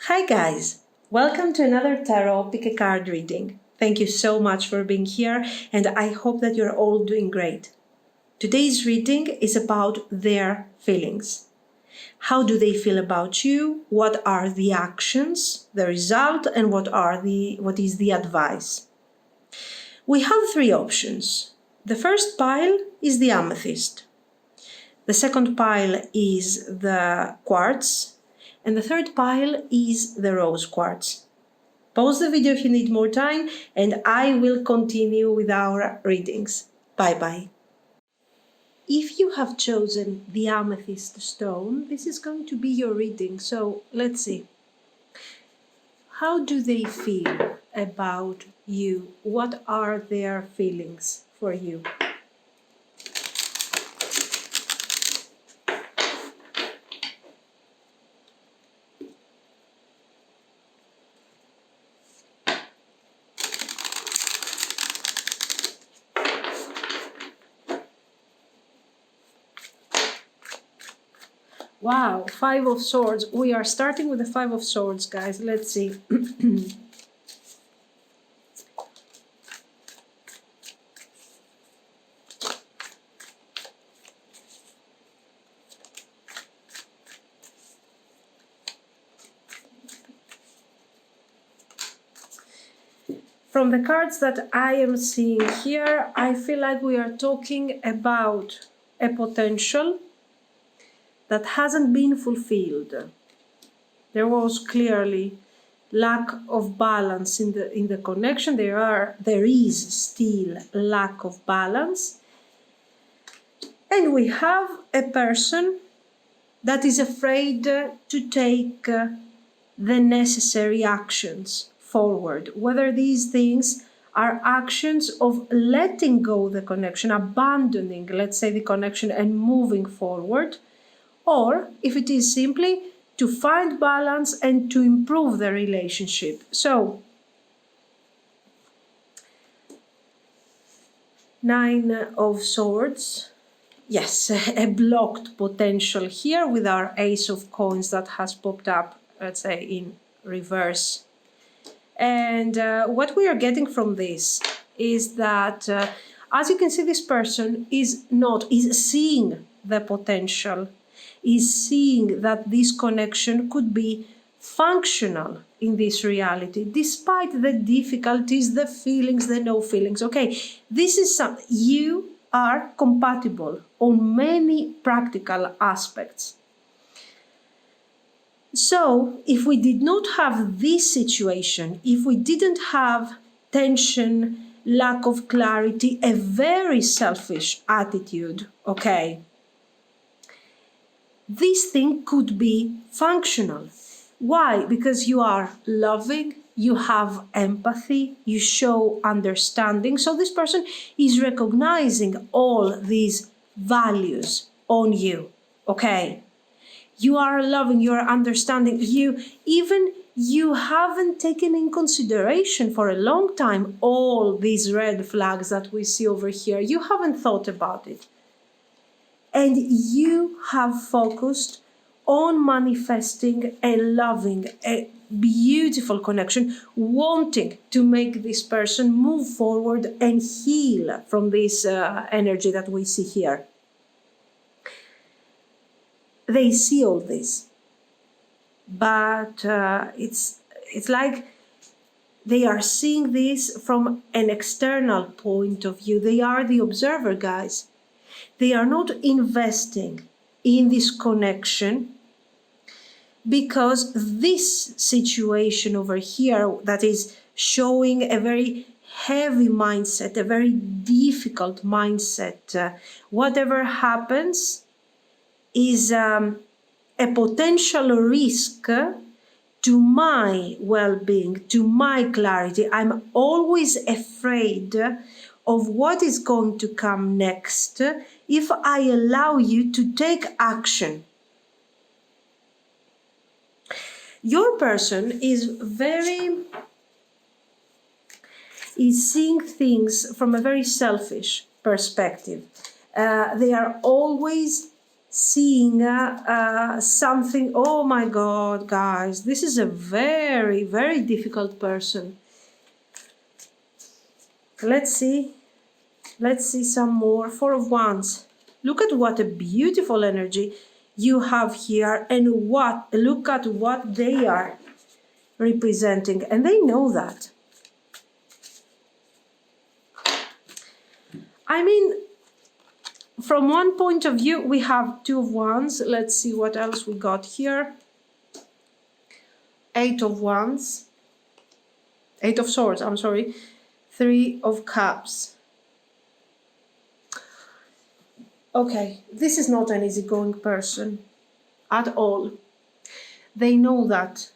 Hi guys, welcome to another tarot pick a card reading. Thank you so much for being here and I hope that you're all doing great. Today's reading is about their feelings. How do they feel about you? What are the actions, the result, and what is the advice? We have three options. The first pile is the amethyst. The second pile is the quartz. And the third pile is the rose quartz. Pause the video if you need more time and I will continue with our readings. Bye-bye. If you have chosen the amethyst stone, this is going to be your reading. So let's see. How do they feel about you? What are their feelings for you? Wow, Five of Swords. We are starting with the Five of Swords, guys. Let's see. From the cards that I am seeing here, I feel like we are talking about a potential that hasn't been fulfilled. There was clearly lack of balance in the connection. There is still lack of balance. And we have a person that is afraid to take the necessary actions forward, whether these things are actions of letting go the connection, abandoning, let's say, the connection and moving forward, or if it is simply to find balance and to improve the relationship. So, Nine of Swords. Yes, a blocked potential here with our Ace of Coins that has popped up, let's say, in reverse. And what we are getting from this is that, as you can see, this person is seeing the potential, is seeing that this connection could be functional in this reality, despite the difficulties, the feelings, the no feelings. Okay, this is you are compatible on many practical aspects. So, if we did not have this situation, if we didn't have tension, lack of clarity, a very selfish attitude, okay, this thing could be functional. Why? Because you are loving, you have empathy, you show understanding. So this person is recognizing all these values on you, okay? You are loving, you are understanding, you haven't taken in consideration for a long time all these red flags that we see over here. You haven't thought about it. And you have focused on manifesting and loving a beautiful connection, wanting to make this person move forward and heal from this energy that we see here. They see all this, but it's like they are seeing this from an external point of view. They are the observer, guys. They are not investing in this connection because this situation over here that is showing a very heavy mindset, a very difficult mindset, whatever happens, is a potential risk to my well-being, to my clarity. I'm always afraid of what is going to come next if I allow you to take action. Your person is seeing things from a very selfish perspective. They are always seeing something. Oh my God, guys, this is a very, very difficult person. Let's see some more. Four of Wands. Look at what a beautiful energy you have here, and look at what they are representing, and they know that. I mean, from one point of view, we have Two of Wands. Let's see what else we got here. Eight of Wands. Eight of Swords, I'm sorry. Three of Cups. Okay, this is not an easygoing person at all. They know that.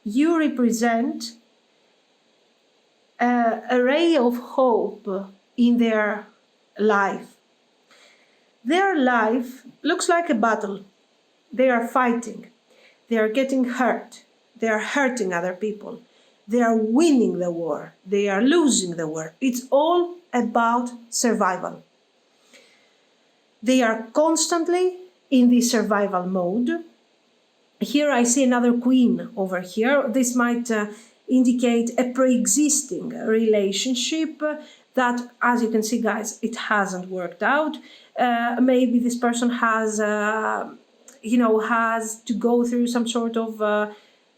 You represent a ray of hope in their life. Their life looks like a battle. They are fighting. They are getting hurt. They are hurting other people. They are winning the war. They are losing the war. It's all about survival. They are constantly in this survival mode. Here I see another queen over here. This might indicate a pre-existing relationship that, as you can see, guys, it hasn't worked out. Maybe this person has, has to go through some sort of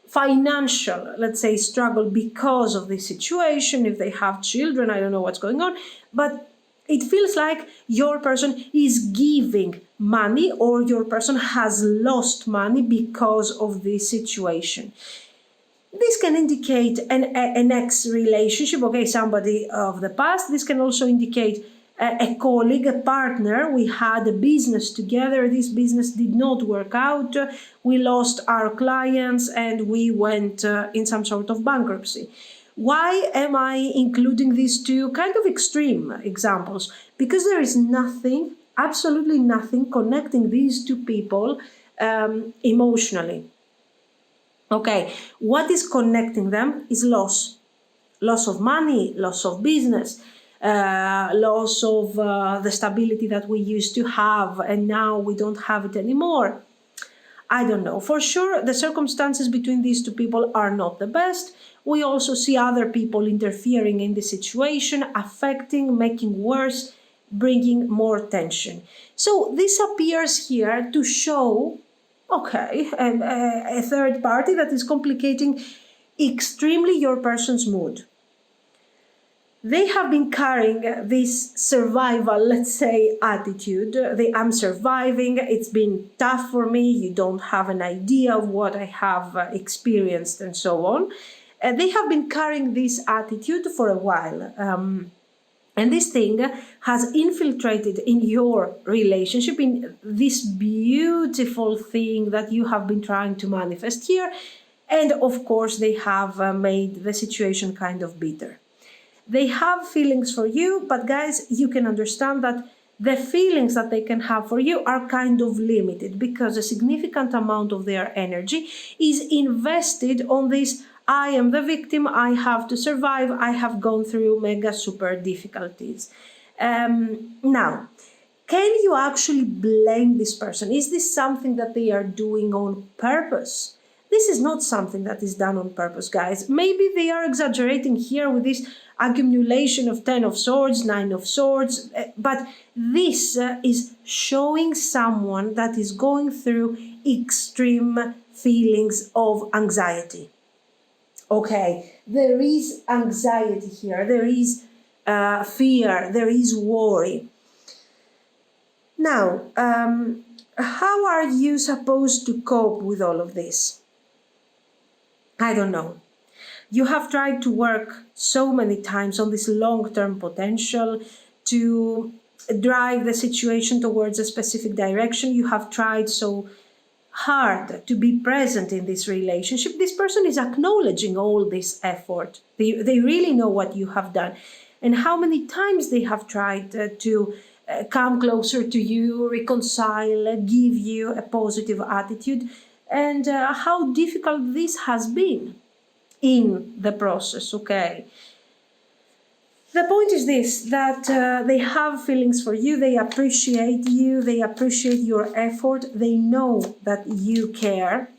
financial, let's say, struggle because of this situation. If they have children, I don't know what's going on, but it feels like your person is giving money, or your person has lost money because of this situation. This can indicate an ex-relationship, okay, somebody of the past. This can also indicate a colleague, a partner. We had a business together. This business did not work out. We lost our clients and we went in some sort of bankruptcy. Why am I including these two kind of extreme examples? Because there is nothing, absolutely nothing, connecting these two people emotionally. Okay, what is connecting them is loss. Loss of money, loss of business, loss of the stability that we used to have, and now we don't have it anymore. I don't know. For sure, the circumstances between these two people are not the best. We also see other people interfering in the situation, affecting, making worse, bringing more tension. So this appears here to show, okay, a third party that is complicating extremely your person's mood. They have been carrying this survival, let's say, attitude. I'm surviving, it's been tough for me, you don't have an idea of what I have experienced, and so on. They have been carrying this attitude for a while. And this thing has infiltrated in your relationship, in this beautiful thing that you have been trying to manifest here. And of course, they have made the situation kind of bitter. They have feelings for you, but guys, you can understand that the feelings that they can have for you are kind of limited, because a significant amount of their energy is invested on this: I am the victim, I have to survive, I have gone through mega super difficulties. Now, can you actually blame this person? Is this something that they are doing on purpose? This is not something that is done on purpose, guys. Maybe they are exaggerating here with this accumulation of 10 of Swords, 9 of Swords, but this is showing someone that is going through extreme feelings of anxiety. Okay, there is anxiety here, there is fear, there is worry. Now, how are you supposed to cope with all of this? I don't know. You have tried to work so many times on this long-term potential to drive the situation towards a specific direction. You have tried so hard to be present in this relationship. This person is acknowledging all this effort. They really know what you have done and how many times they have tried to come closer to you, reconcile, give you a positive attitude, and how difficult this has been in the process, okay? The point is this, that they have feelings for you, they appreciate you, they appreciate your effort, they know that you care.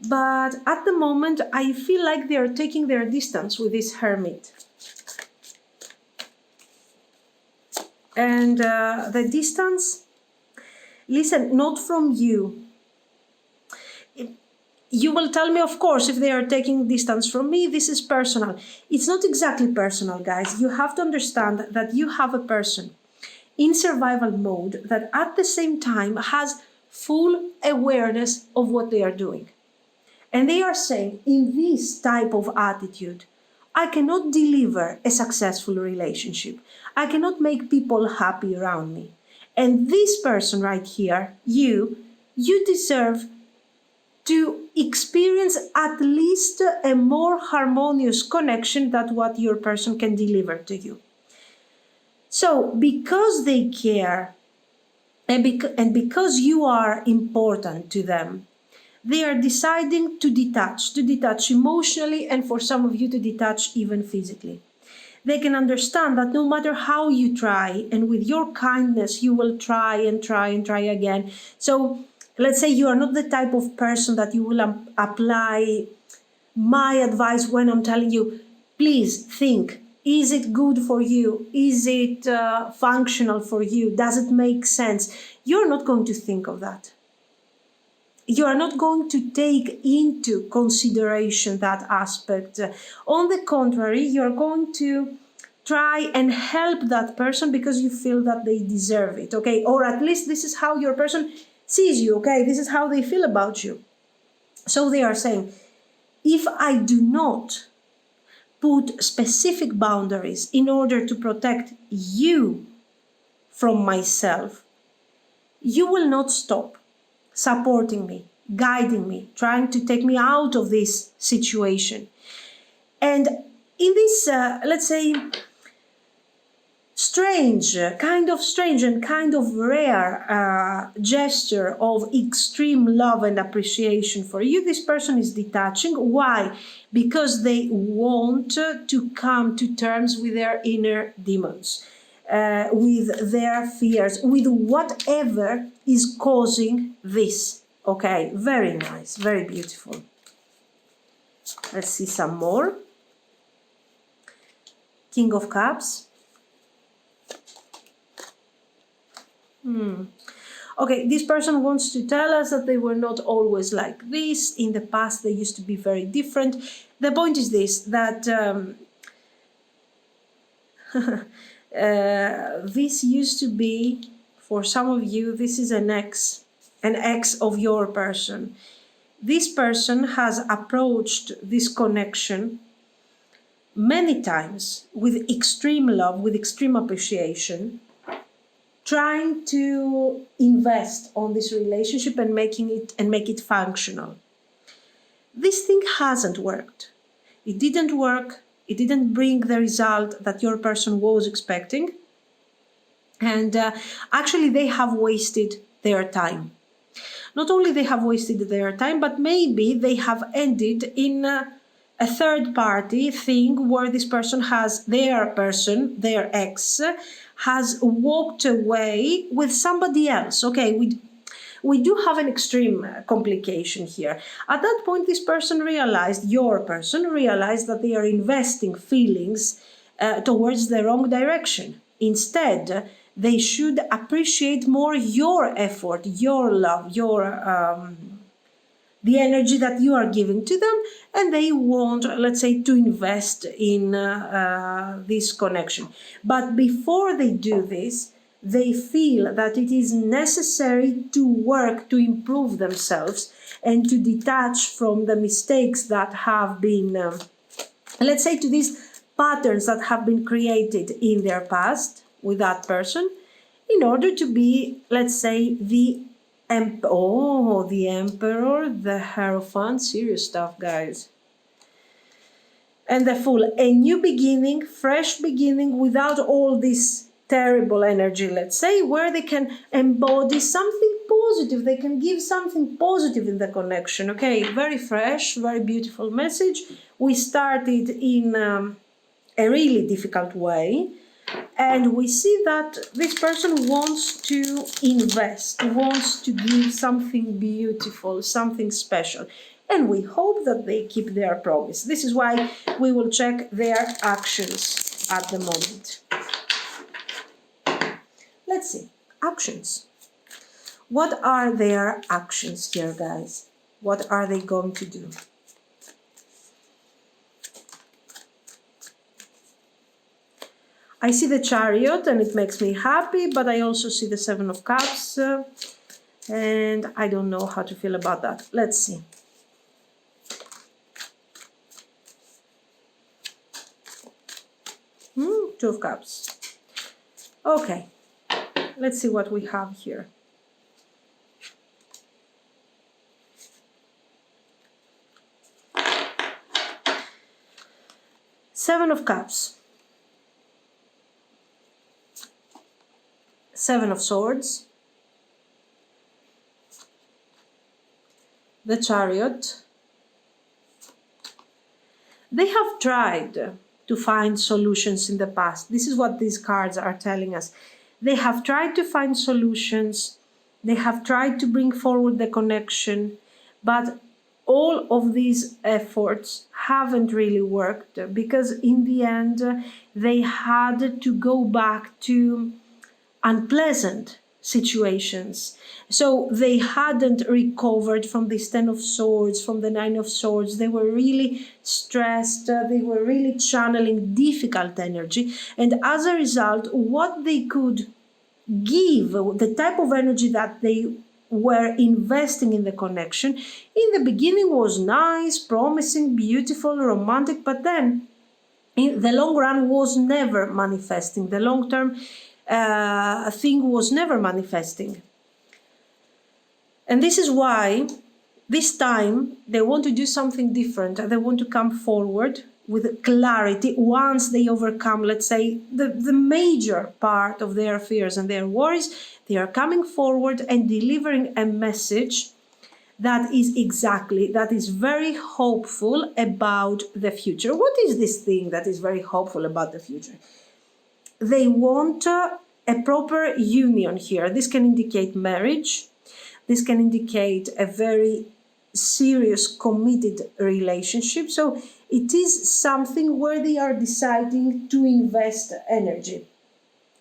But at the moment, I feel like they are taking their distance with this Hermit. And the distance, listen, not from you. You will tell me, of course, if they are taking distance from me, this is personal. It's not exactly personal, guys. You have to understand that you have a person in survival mode that at the same time has full awareness of what they are doing. And they are saying, in this type of attitude, I cannot deliver a successful relationship. I cannot make people happy around me. And this person right here, you deserve to experience at least a more harmonious connection than what your person can deliver to you. So, because they care and because you are important to them, they are deciding to detach emotionally, and for some of you to detach even physically. They can understand that no matter how you try, and with your kindness, you will try and try and try again. So, let's say you are not the type of person that you will apply my advice when I'm telling you, please think, is it good for you? Is it functional for you? Does it make sense? You're not going to think of that. You are not going to take into consideration that aspect. On the contrary, you're going to try and help that person because you feel that they deserve it, okay? Or at least this is how your person sees you, okay? This is how they feel about you. So they are saying, if I do not put specific boundaries in order to protect you from myself, you will not stop supporting me, guiding me, trying to take me out of this situation. And in this, let's say, strange and kind of rare gesture of extreme love and appreciation for you, this person is detaching. Why? Because they want to come to terms with their inner demons, with their fears, with whatever is causing this. Okay, very nice, very beautiful. Let's see some more. King of Cups. Okay, this person wants to tell us that they were not always like this. In the past, they used to be very different. The point is this, that this used to be, for some of you, this is an ex of your person. This person has approached this connection many times with extreme love, with extreme appreciation, trying to invest on this relationship and make it functional. This thing hasn't worked. It didn't work. It didn't bring the result that your person was expecting. And actually, they have wasted their time. Not only they have wasted their time, but maybe they have ended in a third-party thing where this person has, their ex, has walked away with somebody else. Okay, we do have an extreme complication here. At that point, this person realized, your person realized, that they are investing feelings towards the wrong direction. Instead, they should appreciate more your effort, your love, the energy that you are giving to them, and they want, let's say, to invest in this connection. But before they do this, they feel that it is necessary to work to improve themselves and to detach from the mistakes that have been, let's say, to these patterns that have been created in their past with that person, in order to be, let's say, the Emperor, the Hierophant, serious stuff, guys. And the Fool, a new beginning, fresh beginning, without all this terrible energy, let's say, where they can embody something positive, they can give something positive in the connection. Okay, very fresh, very beautiful message. We started in a really difficult way. And we see that this person wants to invest, wants to give something beautiful, something special. And we hope that they keep their promise. This is why we will check their actions at the moment. Let's see. Actions. What are their actions here, guys? What are they going to do? I see the Chariot and it makes me happy, but I also see the Seven of Cups and I don't know how to feel about that. Let's see. Two of Cups. Okay, let's see what we have here. Seven of Cups. Seven of Swords, the Chariot. They have tried to find solutions in the past. This is what these cards are telling us. They have tried to find solutions. They have tried to bring forward the connection, but all of these efforts haven't really worked because in the end they had to go back to unpleasant situations. So they hadn't recovered from this Ten of Swords, from the Nine of Swords. They were really stressed. They were really channeling difficult energy. And as a result, what they could give, the type of energy that they were investing in the connection, in the beginning was nice, promising, beautiful, romantic, but then in the long run was never manifesting. The long-term thing was never manifesting. And this is why this time they want to do something different. They want to come forward with clarity once they overcome, let's say, the major part of their fears and their worries. They are coming forward and delivering a message that is very hopeful about the future. What is this thing that is very hopeful about the future? They want a proper union here. This can indicate marriage. This can indicate a very serious, committed relationship. So it is something where they are deciding to invest energy.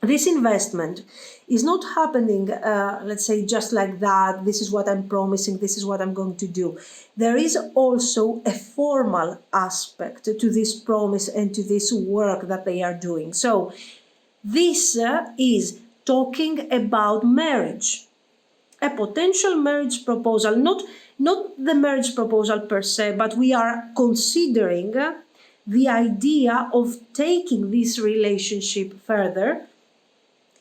This investment is not happening, let's say, just like that. This is what I'm promising. This is what I'm going to do. There is also a formal aspect to this promise and to this work that they are doing. So this is talking about marriage, a potential marriage proposal, not the marriage proposal per se, but we are considering the idea of taking this relationship further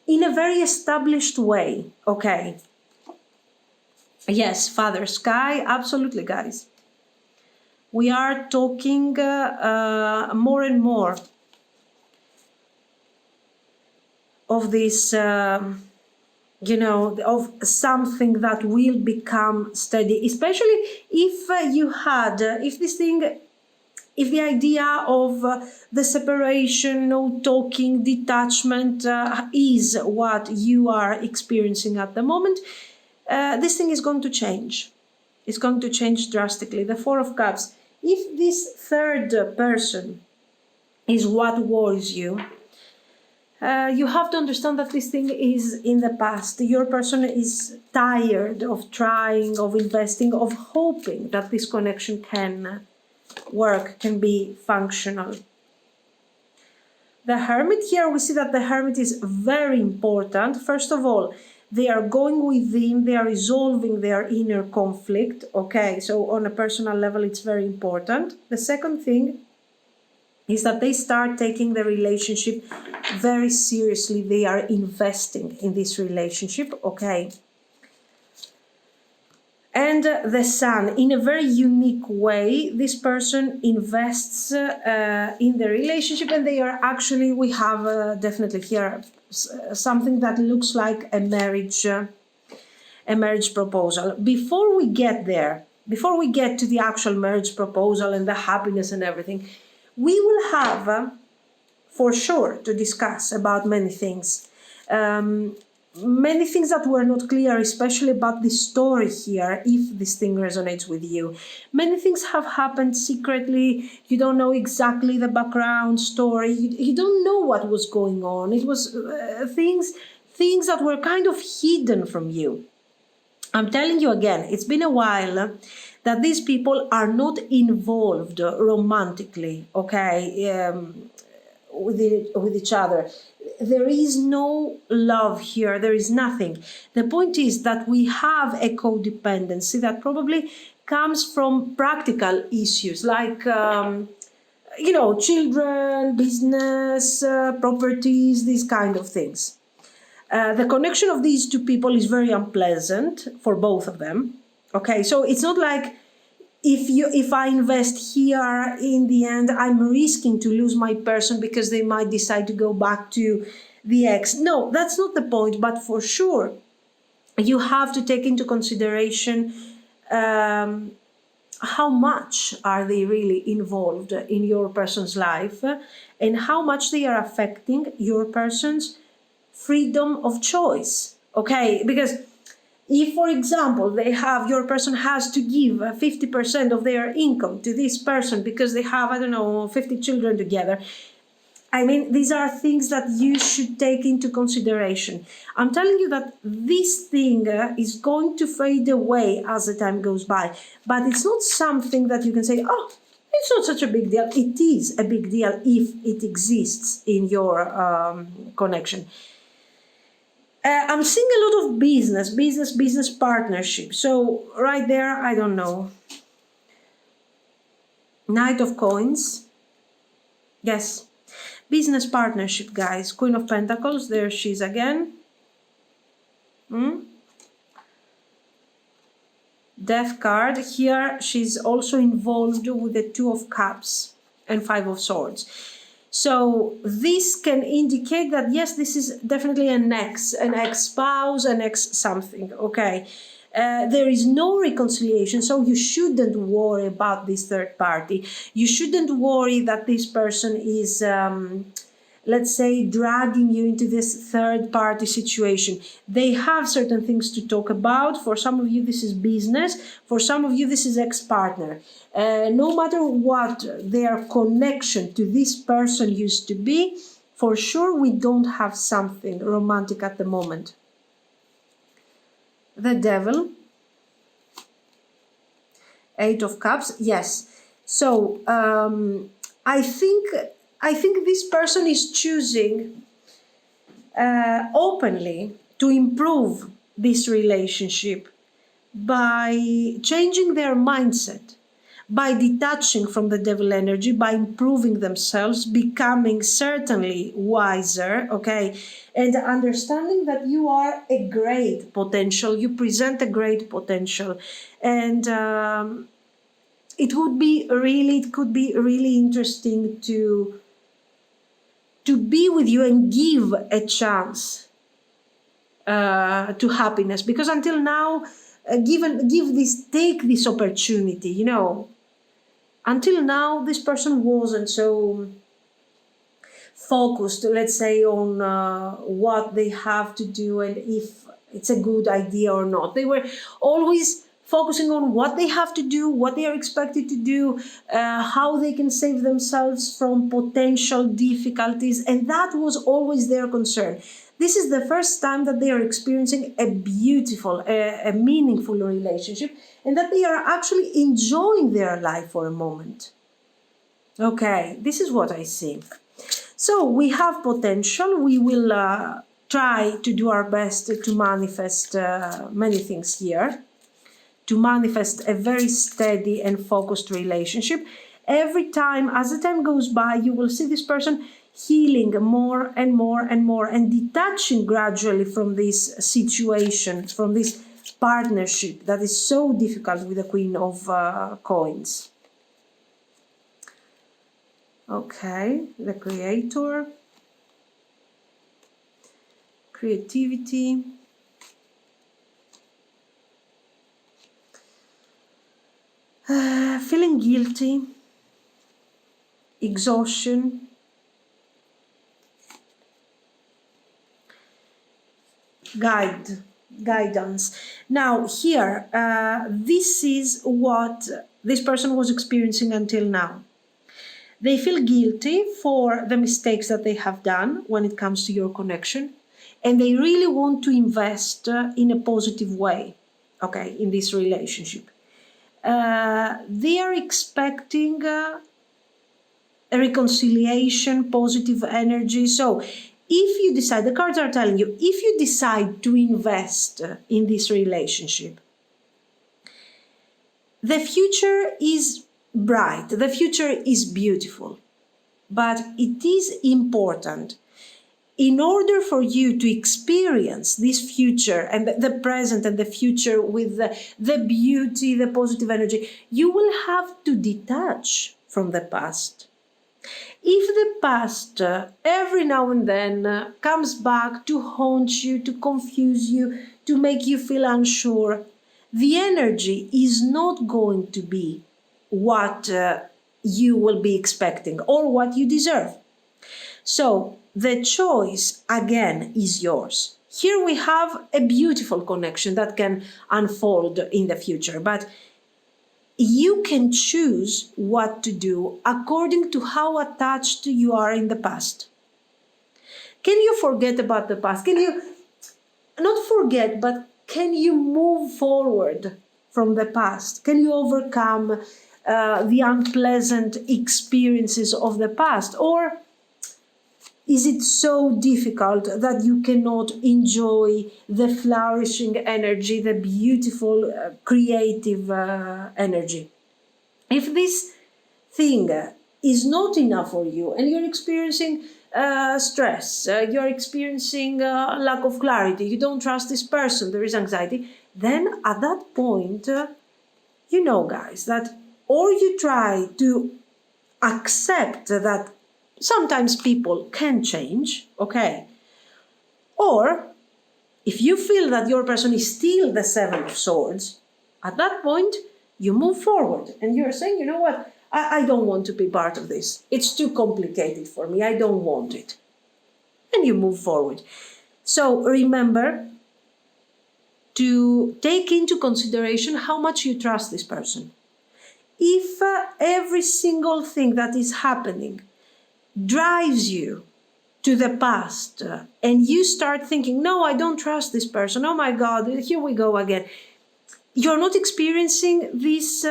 in a very established way. Okay. Yes, Father Sky, absolutely, guys. We are talking more and more of this, of something that will become steady, especially if if the idea of the separation, no talking, detachment is what you are experiencing at the moment, this thing is going to change. It's going to change drastically. The Four of Cups. If this third person is what worries you, you have to understand that this thing is in the past. Your person is tired of trying, of investing, of hoping that this connection can work, can be functional. The Hermit here, we see that the Hermit is very important. First of all, they are going within, they are resolving their inner conflict. Okay, so on a personal level, it's very important. The second thing is that they start taking the relationship very seriously. They are investing in this relationship, okay? And the Sun, in a very unique way, this person invests in the relationship, and they are actually, we have definitely here something that looks like a marriage proposal. Before we get there, before we get to the actual marriage proposal and the happiness and everything, we will have for sure to discuss about many things. Many things that were not clear, especially about the story here, if this thing resonates with you. Many things have happened secretly. You don't know exactly the background story. You don't know what was going on. It was things that were kind of hidden from you. I'm telling you again, it's been a while that these people are not involved romantically, okay, with each other. There is no love here, there is nothing. The point is that we have a codependency that probably comes from practical issues like, children, business, properties, these kind of things. The connection of these two people is very unpleasant for both of them. Okay, so it's not like if I invest here, in the end, I'm risking to lose my person because they might decide to go back to the ex. No, that's not the point. But for sure, you have to take into consideration how much are they really involved in your person's life and how much they are affecting your person's freedom of choice. Okay, because if, for example, your person has to give 50% of their income to this person because they have, 50 children together. I mean, these are things that you should take into consideration. I'm telling you that this thing is going to fade away as the time goes by. But it's not something that you can say, oh, it's not such a big deal. It is a big deal if it exists in your connection. I'm seeing a lot of business partnership. So right there, I don't know. Knight of Coins. Yes. Business partnership, guys. Queen of Pentacles. There she is again. Death card. Here she's also involved with the Two of Cups and Five of Swords. So this can indicate that, yes, this is definitely an ex-spouse, an ex-something, okay? There is no reconciliation, so you shouldn't worry about this third party. You shouldn't worry that this person is, let's say, dragging you into this third party situation. They have certain things to talk about. For some of you, this is business. For some of you, this is ex-partner. No matter what their connection to this person used to be, for sure we don't have something romantic at the moment. The Devil. Eight of Cups. Yes. So I think this person is choosing openly to improve this relationship by changing their mindset, by detaching from the devil energy, by improving themselves, becoming certainly wiser, okay, and understanding that you are a great potential, you present a great potential, and it could be really interesting to be with you and give a chance to happiness, because until now, take this opportunity, until now this person wasn't so focused, let's say, on what they have to do and if it's a good idea or not. They were always focusing on what they have to do, what they are expected to do, how they can save themselves from potential difficulties, and that was always their concern. This is the first time that they are experiencing a beautiful, a meaningful relationship, and that they are actually enjoying their life for a moment. Okay, this is what I see. So we have potential. We will try to do our best to manifest many things here, to manifest a very steady and focused relationship. Every time, as the time goes by, you will see this person healing more and more and more and detaching gradually from this situation, from this partnership that is so difficult with the Queen of Coins. Okay, the Creator, creativity, feeling guilty, exhaustion, guidance. Now here, this is what this person was experiencing until now. They feel guilty for the mistakes that they have done when it comes to your connection, and they really want to invest in a positive way, okay, in this relationship. They are expecting a reconciliation, positive energy. So if you decide, the cards are telling you, if you decide to invest in this relationship, the future is bright, the future is beautiful, but it is important, in order for you to experience this future and the present and the future with the beauty, the positive energy, you will have to detach from the past. If the past every now and then comes back to haunt you, to confuse you, to make you feel unsure, the energy is not going to be what you will be expecting or what you deserve. So the choice again is yours. Here we have a beautiful connection that can unfold in the future, but you can choose what to do according to how attached you are in the past. Can you forget about the past? Can you not forget, but can you move forward from the past? Can you overcome the unpleasant experiences of the past? Or is it so difficult that you cannot enjoy the flourishing energy, the beautiful, creative energy? If this thing is not enough for you and you're experiencing stress, you're experiencing lack of clarity, you don't trust this person, there is anxiety, then at that point, you know, guys, that or you try to accept that sometimes people can change, okay? Or if you feel that your person is still the Seven of Swords, at that point, you move forward and you're saying, you know what, I don't want to be part of this. It's too complicated for me. I don't want it. And you move forward. So remember to take into consideration how much you trust this person. If every single thing that is happening drives you to the past and you start thinking, no, I don't trust this person. Oh my God, here we go again. You're not experiencing this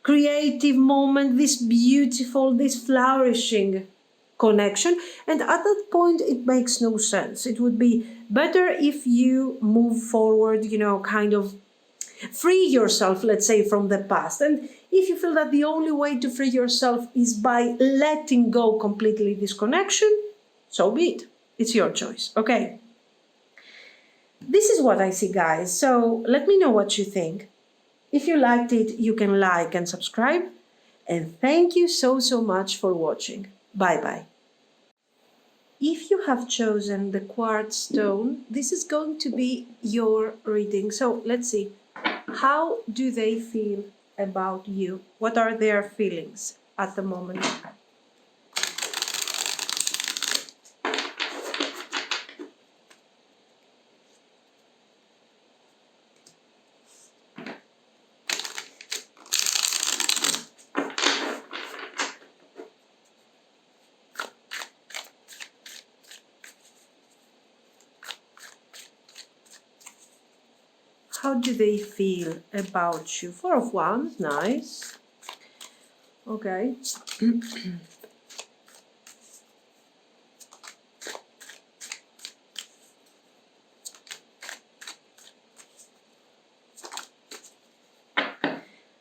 creative moment, this beautiful, this flourishing connection. And at that point, it makes no sense. It would be better if you move forward, you know, kind of free yourself, let's say, from the past. And if you feel that the only way to free yourself is by letting go completely this connection, so be it. It's your choice, okay? This is what I see, guys. So let me know what you think. If you liked it, you can like and subscribe. And thank you so much for watching. Bye-bye. If you have chosen the quartz stone, this is going to be your reading. So let's see. How do they feel about you? What are their feelings at the moment? How do they feel about you? Four of Wands, nice. Okay.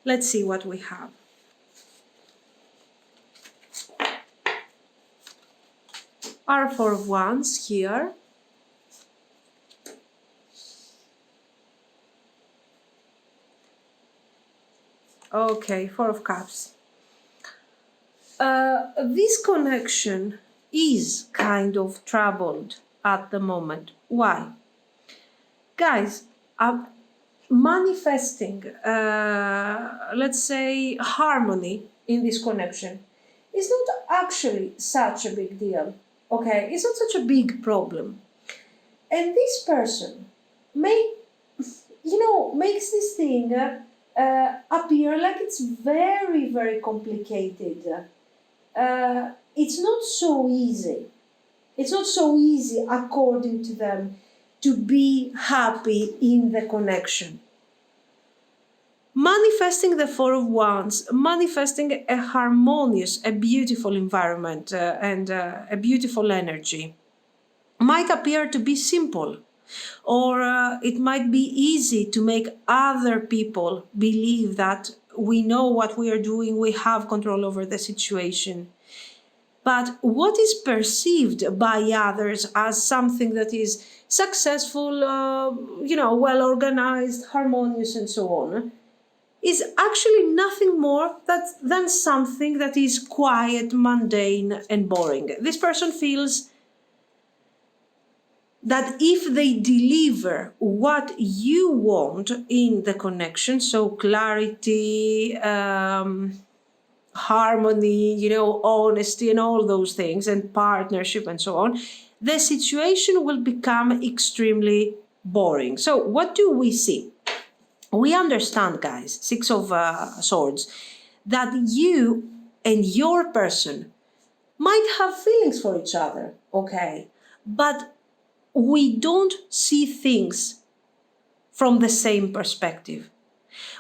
Let's see what we have. Our Four of Wands here. Okay, Four of Cups. This connection is kind of troubled at the moment. Why? Guys, manifesting, let's say, harmony in this connection is not actually such a big deal. Okay, it's not such a big problem. And this person make, makes this thing appear like it's very, very complicated. It's not so easy. It's not so easy, according to them, to be happy in the connection. Manifesting the Four of Wands, manifesting a harmonious, a beautiful environment and a beautiful energy might appear to be simple, or it might be easy to make other people believe that we know what we are doing, we have control over the situation. But what is perceived by others as something that is successful, well organized, harmonious, and so on, is actually nothing more than something that is quiet, mundane, and boring. This person feels that if they deliver what you want in the connection, so clarity, harmony, honesty, and all those things, and partnership, and so on, the situation will become extremely boring. So what do we see? We understand, guys, Six of Swords, that you and your person might have feelings for each other, okay? But we don't see things from the same perspective.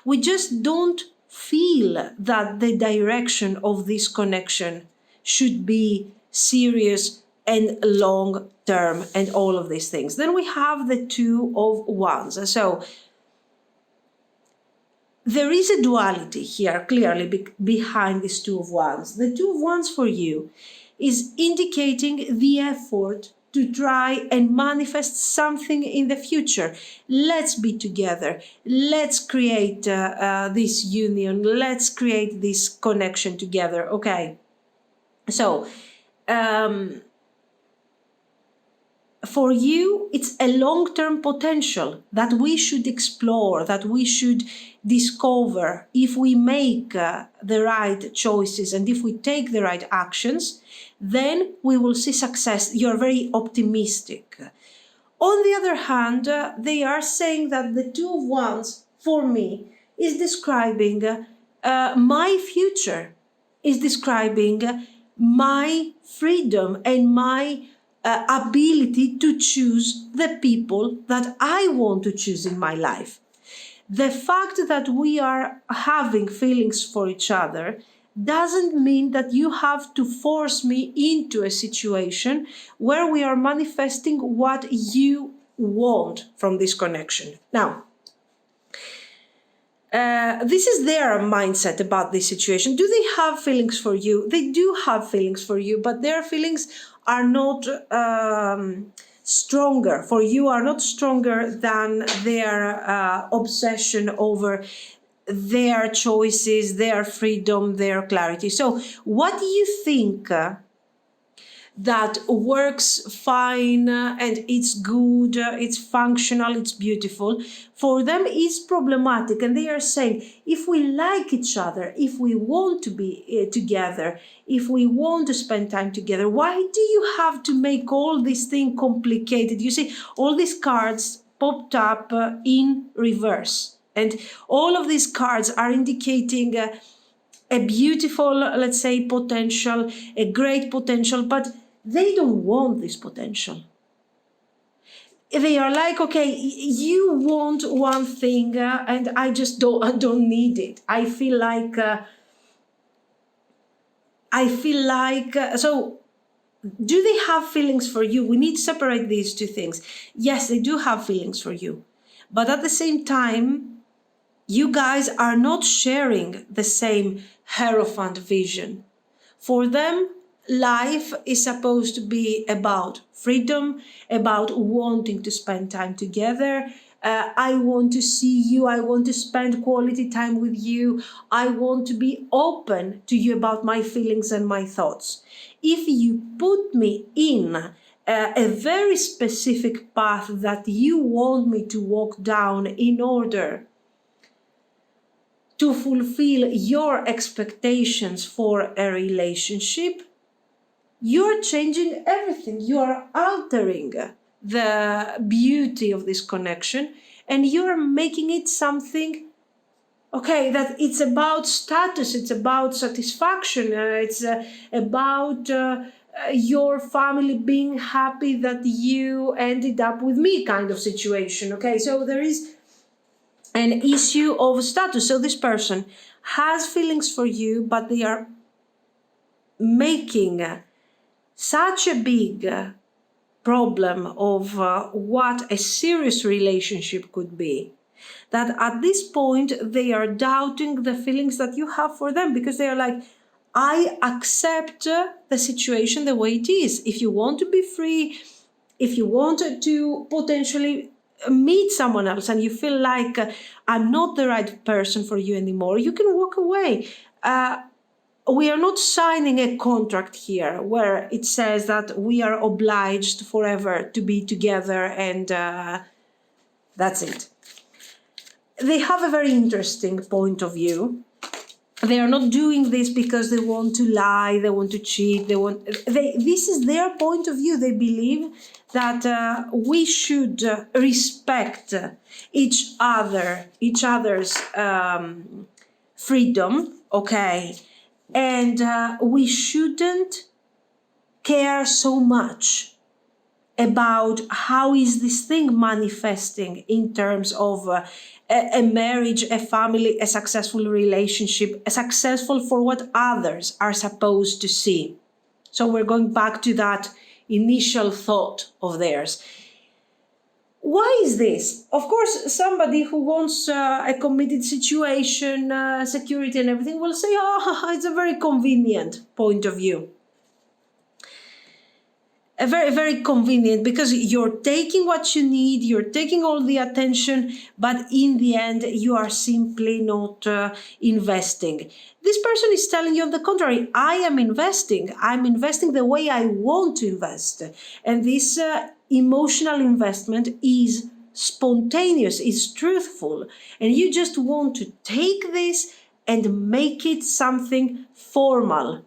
We just don't feel that the direction of this connection should be serious and long term and all of these things. Then we have the Two of Wands. So there is a duality here, clearly, behind this Two of Wands. The Two of Wands for you is indicating the effort to try and manifest something in the future. Let's be together. Let's create this union. Let's create this connection together. Okay. So, for you, it's a long-term potential that we should explore, that we should discover if we make the right choices and if we take the right actions, then we will see success. You're very optimistic. On the other hand, they are saying that the Two of Wands, for me, is describing my future, is describing my freedom and my ability to choose the people that I want to choose in my life. The fact that we are having feelings for each other doesn't mean that you have to force me into a situation where we are manifesting what you want from this connection. Now, this is their mindset about this situation. Do they have feelings for you? They do have feelings for you, but their feelings are not stronger for you, are not stronger than their obsession over their choices, their freedom, their clarity. So what do you think that works fine and it's good, it's functional, it's beautiful, for them is problematic? And they are saying, if we like each other, if we want to be together, if we want to spend time together, why do you have to make all this thing complicated? You see, all these cards popped up in reverse. And all of these cards are indicating a beautiful, let's say, potential, a great potential, but they don't want this potential. They are like, okay, you want one thing and I just don't need it. I feel like, so do they have feelings for you? We need to separate these two things. Yes, they do have feelings for you. But at the same time, you guys are not sharing the same Hierophant vision. For them, life is supposed to be about freedom, about wanting to spend time together. I want to see you. I want to spend quality time with you. I want to be open to you about my feelings and my thoughts. If you put me in a very specific path that you want me to walk down in order to fulfill your expectations for a relationship, you're changing everything. You are altering the beauty of this connection, and you're making it something, okay, that it's about status, it's about satisfaction, it's about your family being happy that you ended up with me kind of situation, okay? So there is an issue of status. So this person has feelings for you, but they are making such a big problem of what a serious relationship could be, that at this point they are doubting the feelings that you have for them, because they are like, I accept the situation the way it is. If you want to be free, if you want to potentially meet someone else and you feel like I'm not the right person for you anymore, you can walk away. We are not signing a contract here where it says that we are obliged forever to be together and that's it. They have a very interesting point of view. They are not doing this because they want to lie, they want to cheat, this is their point of view. They believe that we should respect each other's freedom, okay? And we shouldn't care so much about how is this thing manifesting in terms of a marriage, a family, a successful relationship, a successful for what others are supposed to see. So we're going back to that initial thought of theirs. Why is this? Of course, somebody who wants a committed situation, security and everything will say, oh, it's a very convenient point of view. A very, very convenient, because you're taking what you need, you're taking all the attention, but in the end, you are simply not investing. This person is telling you on the contrary, I am investing. I'm investing the way I want to invest. And this emotional investment is spontaneous, is truthful. And you just want to take this and make it something formal.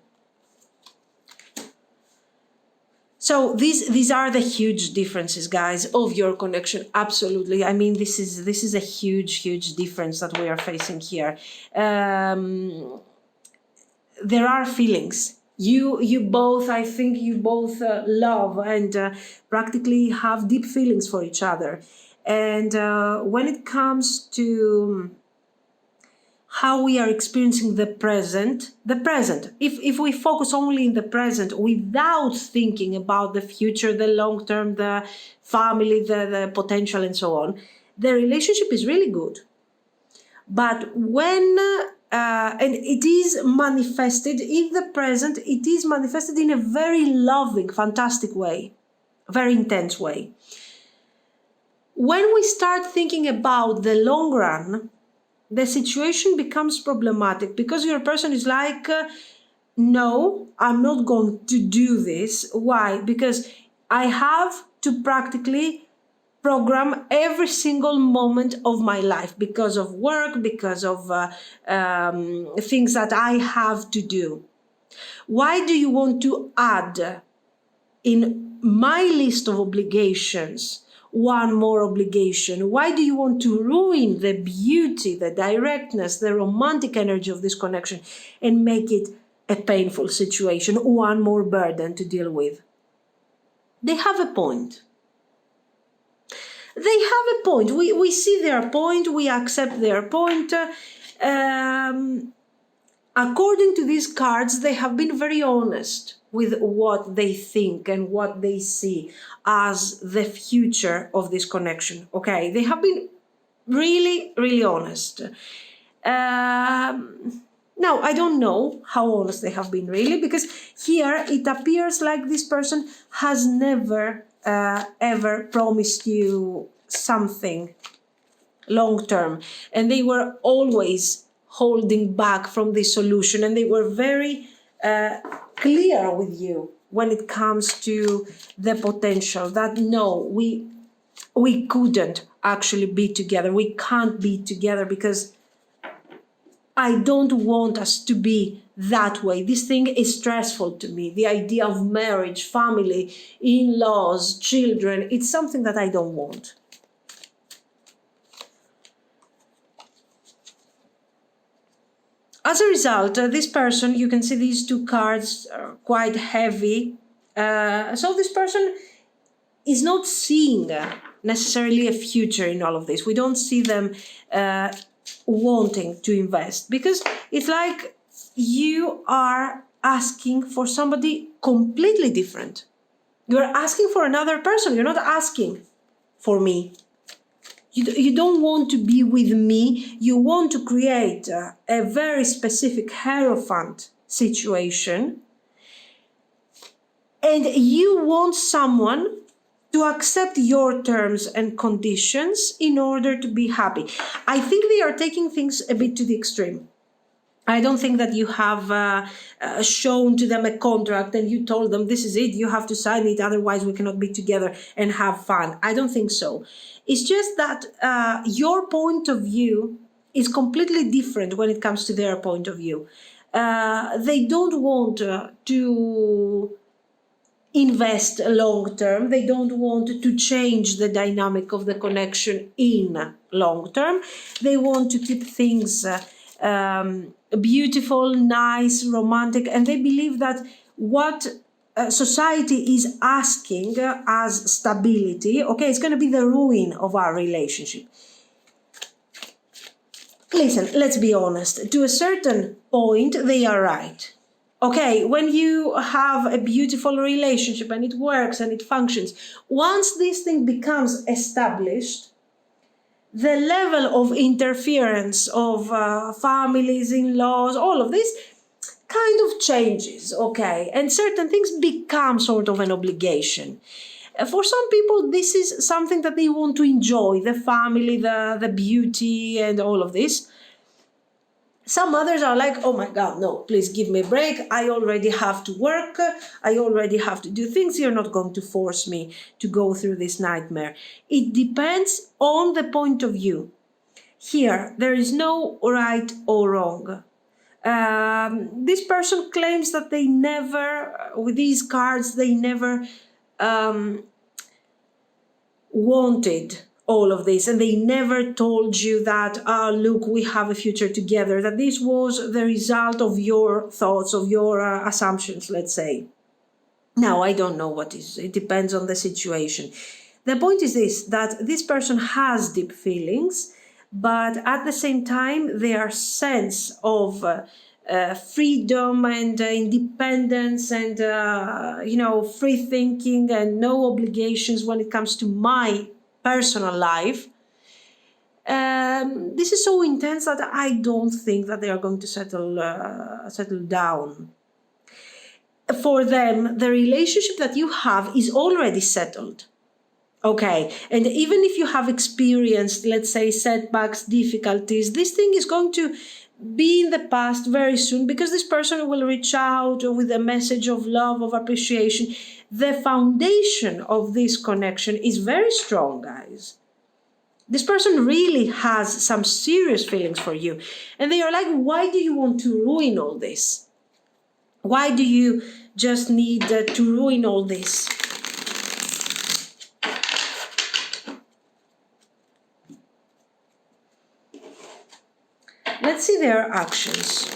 So these are the huge differences, guys, of your connection. Absolutely. I mean, this is a huge difference that we are facing here. There are feelings. You both, I think you both love and practically have deep feelings for each other. And when it comes to how we are experiencing the present, if we focus only in the present without thinking about the future, the long term, the family, the potential and so on, the relationship is really good. But when, and it is manifested in the present, it is manifested in a very loving, fantastic way, very intense way. When we start thinking about the long run, the situation becomes problematic, because your person is like, no, I'm not going to do this. Why? Because I have to practically program every single moment of my life because of work, because of things that I have to do. Why do you want to add in my list of obligations one more obligation? Why do you want to ruin the beauty, the directness, the romantic energy of this connection and make it a painful situation, one more burden to deal with? They have a point. They have a point. We see their point, we accept their point. According to these cards, they have been very honest with what they think and what they see as the future of this connection. Okay, they have been really honest. Now, I don't know how honest they have been really, because here it appears like this person has never ever promised you something long term, and they were always holding back from this solution, and they were very clear with you when it comes to the potential that no, we couldn't actually be together. We can't be together because I don't want us to be that way. This thing is stressful to me. The idea of marriage, family, in-laws, children, it's something that I don't want. As a result, this person, you can see these two cards are quite heavy. So this person is not seeing necessarily a future in all of this. We don't see them wanting to invest, because it's like you are asking for somebody completely different. You're asking for another person. You're not asking for me. You don't want to be with me. You want to create a very specific Hierophant situation. And you want someone to accept your terms and conditions in order to be happy. I think they are taking things a bit to the extreme. I don't think that you have shown to them a contract and you told them, this is it, you have to sign it, otherwise we cannot be together and have fun. I don't think so. It's just that your point of view is completely different when it comes to their point of view. They don't want to invest long term. They don't want to change the dynamic of the connection in long term. They want to keep things beautiful, nice, romantic, and they believe that what society is asking as stability, okay, it's going to be the ruin of our relationship. Listen, let's be honest. To a certain point, they are right. Okay, when you have a beautiful relationship and it works and it functions, once this thing becomes established, the level of interference of families, in-laws, all of this kind of changes, okay? And certain things become sort of an obligation. For some people, this is something that they want to enjoy, the family, the beauty and all of this. Some others are like, oh my God, no, please give me a break. I already have to work. I already have to do things. You're not going to force me to go through this nightmare. It depends on the point of view. Here, there is no right or wrong. This person claims that they never, with these cards, they never wanted all of this, and they never told you that, look, we have a future together, that this was the result of your thoughts, of your assumptions, let's say. Now, I don't know what is, it depends on the situation. The point is this, that this person has deep feelings, but at the same time, their sense of freedom and independence and, free thinking and no obligations when it comes to my personal life, this is so intense that I don't think that they are going to settle down. For them, the relationship that you have is already settled. Okay, and even if you have experienced, let's say, setbacks, difficulties, this thing is going to be in the past very soon, because this person will reach out with a message of love, of appreciation. The foundation of this connection is very strong, guys. This person really has some serious feelings for you. And they are like, why do you want to ruin all this? Why do you just need to ruin all this? Let's see their actions.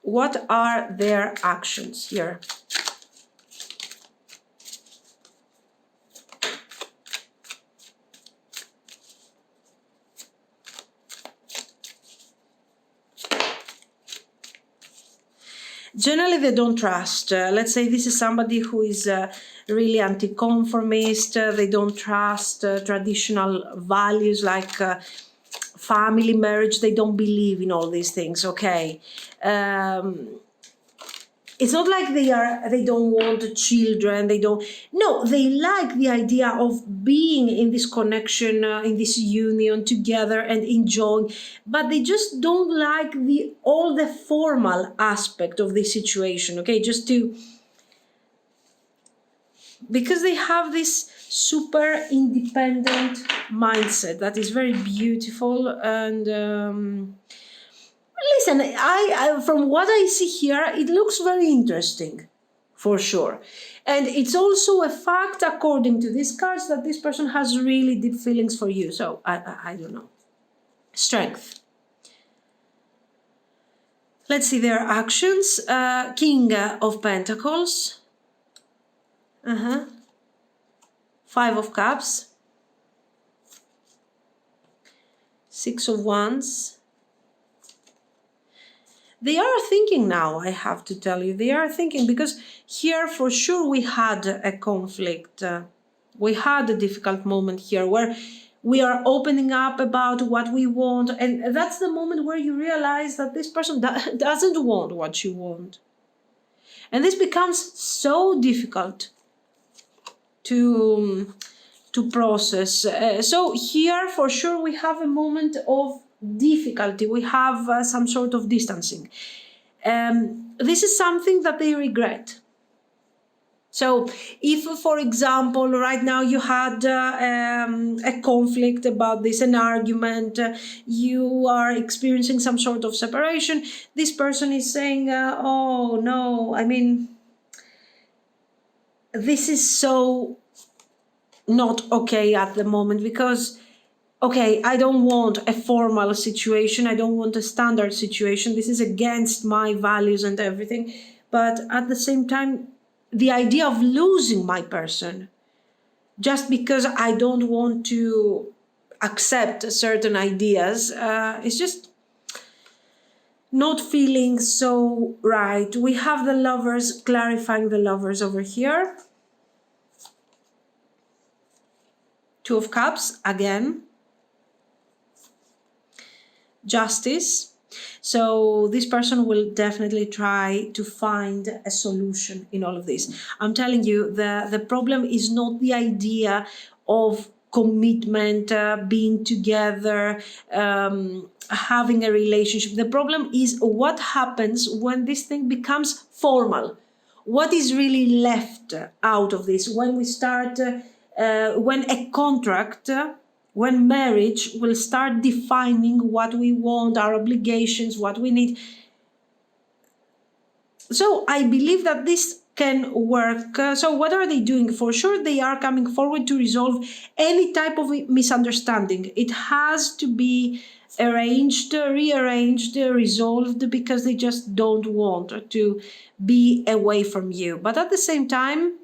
What are their actions here? Generally, they don't trust. Let's say this is somebody who is really anti-conformist. They don't trust traditional values like family, marriage. They don't believe in all these things, okay? It's not like they don't want children, no, they like the idea of being in this connection, in this union together and enjoying, but they just don't like all the formal aspect of the situation, okay? Because they have this super independent mindset. That is very beautiful. And listen, I from what I see here, it looks very interesting, for sure. And it's also a fact, according to these cards, that this person has really deep feelings for you. So I don't know. Strength. Let's see their actions. King of Pentacles. Five of Cups. Six of Wands. They are thinking now, I have to tell you. They are thinking, because here for sure we had a conflict. We had a difficult moment here where we are opening up about what we want. And that's the moment where you realize that this person doesn't want what you want. And this becomes so difficult to process. So here for sure we have a moment of difficulty. We have some sort of distancing. This is something that they regret. So if, for example, right now you had a conflict about this, an argument, you are experiencing some sort of separation, this person is saying, oh no, I mean, this is so not okay at the moment, because okay, I don't want a formal situation, I don't want a standard situation, this is against my values and everything, but at the same time, the idea of losing my person just because I don't want to accept certain ideas is just not feeling so right. We have the Lovers, clarifying the Lovers over here. Two of Cups again. Justice. So this person will definitely try to find a solution in all of this. I'm telling you, the problem is not the idea of commitment, being together, having a relationship. The problem is what happens when this thing becomes formal. What is really left out of this when we start, when a contract, when marriage will start defining what we want, our obligations, what we need. So I believe that this can work. So what are they doing? For sure, they are coming forward to resolve any type of misunderstanding. It has to be arranged, rearranged, resolved, because they just don't want to be away from you. But at the same time,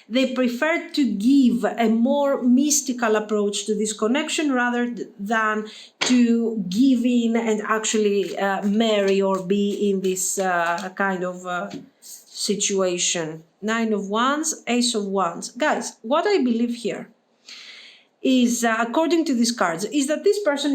they prefer to give a more mystical approach to this connection rather than to give in and actually marry or be in this kind of situation. Nine of Wands, Ace of Wands. Guys, what I believe here is, according to these cards, is that this person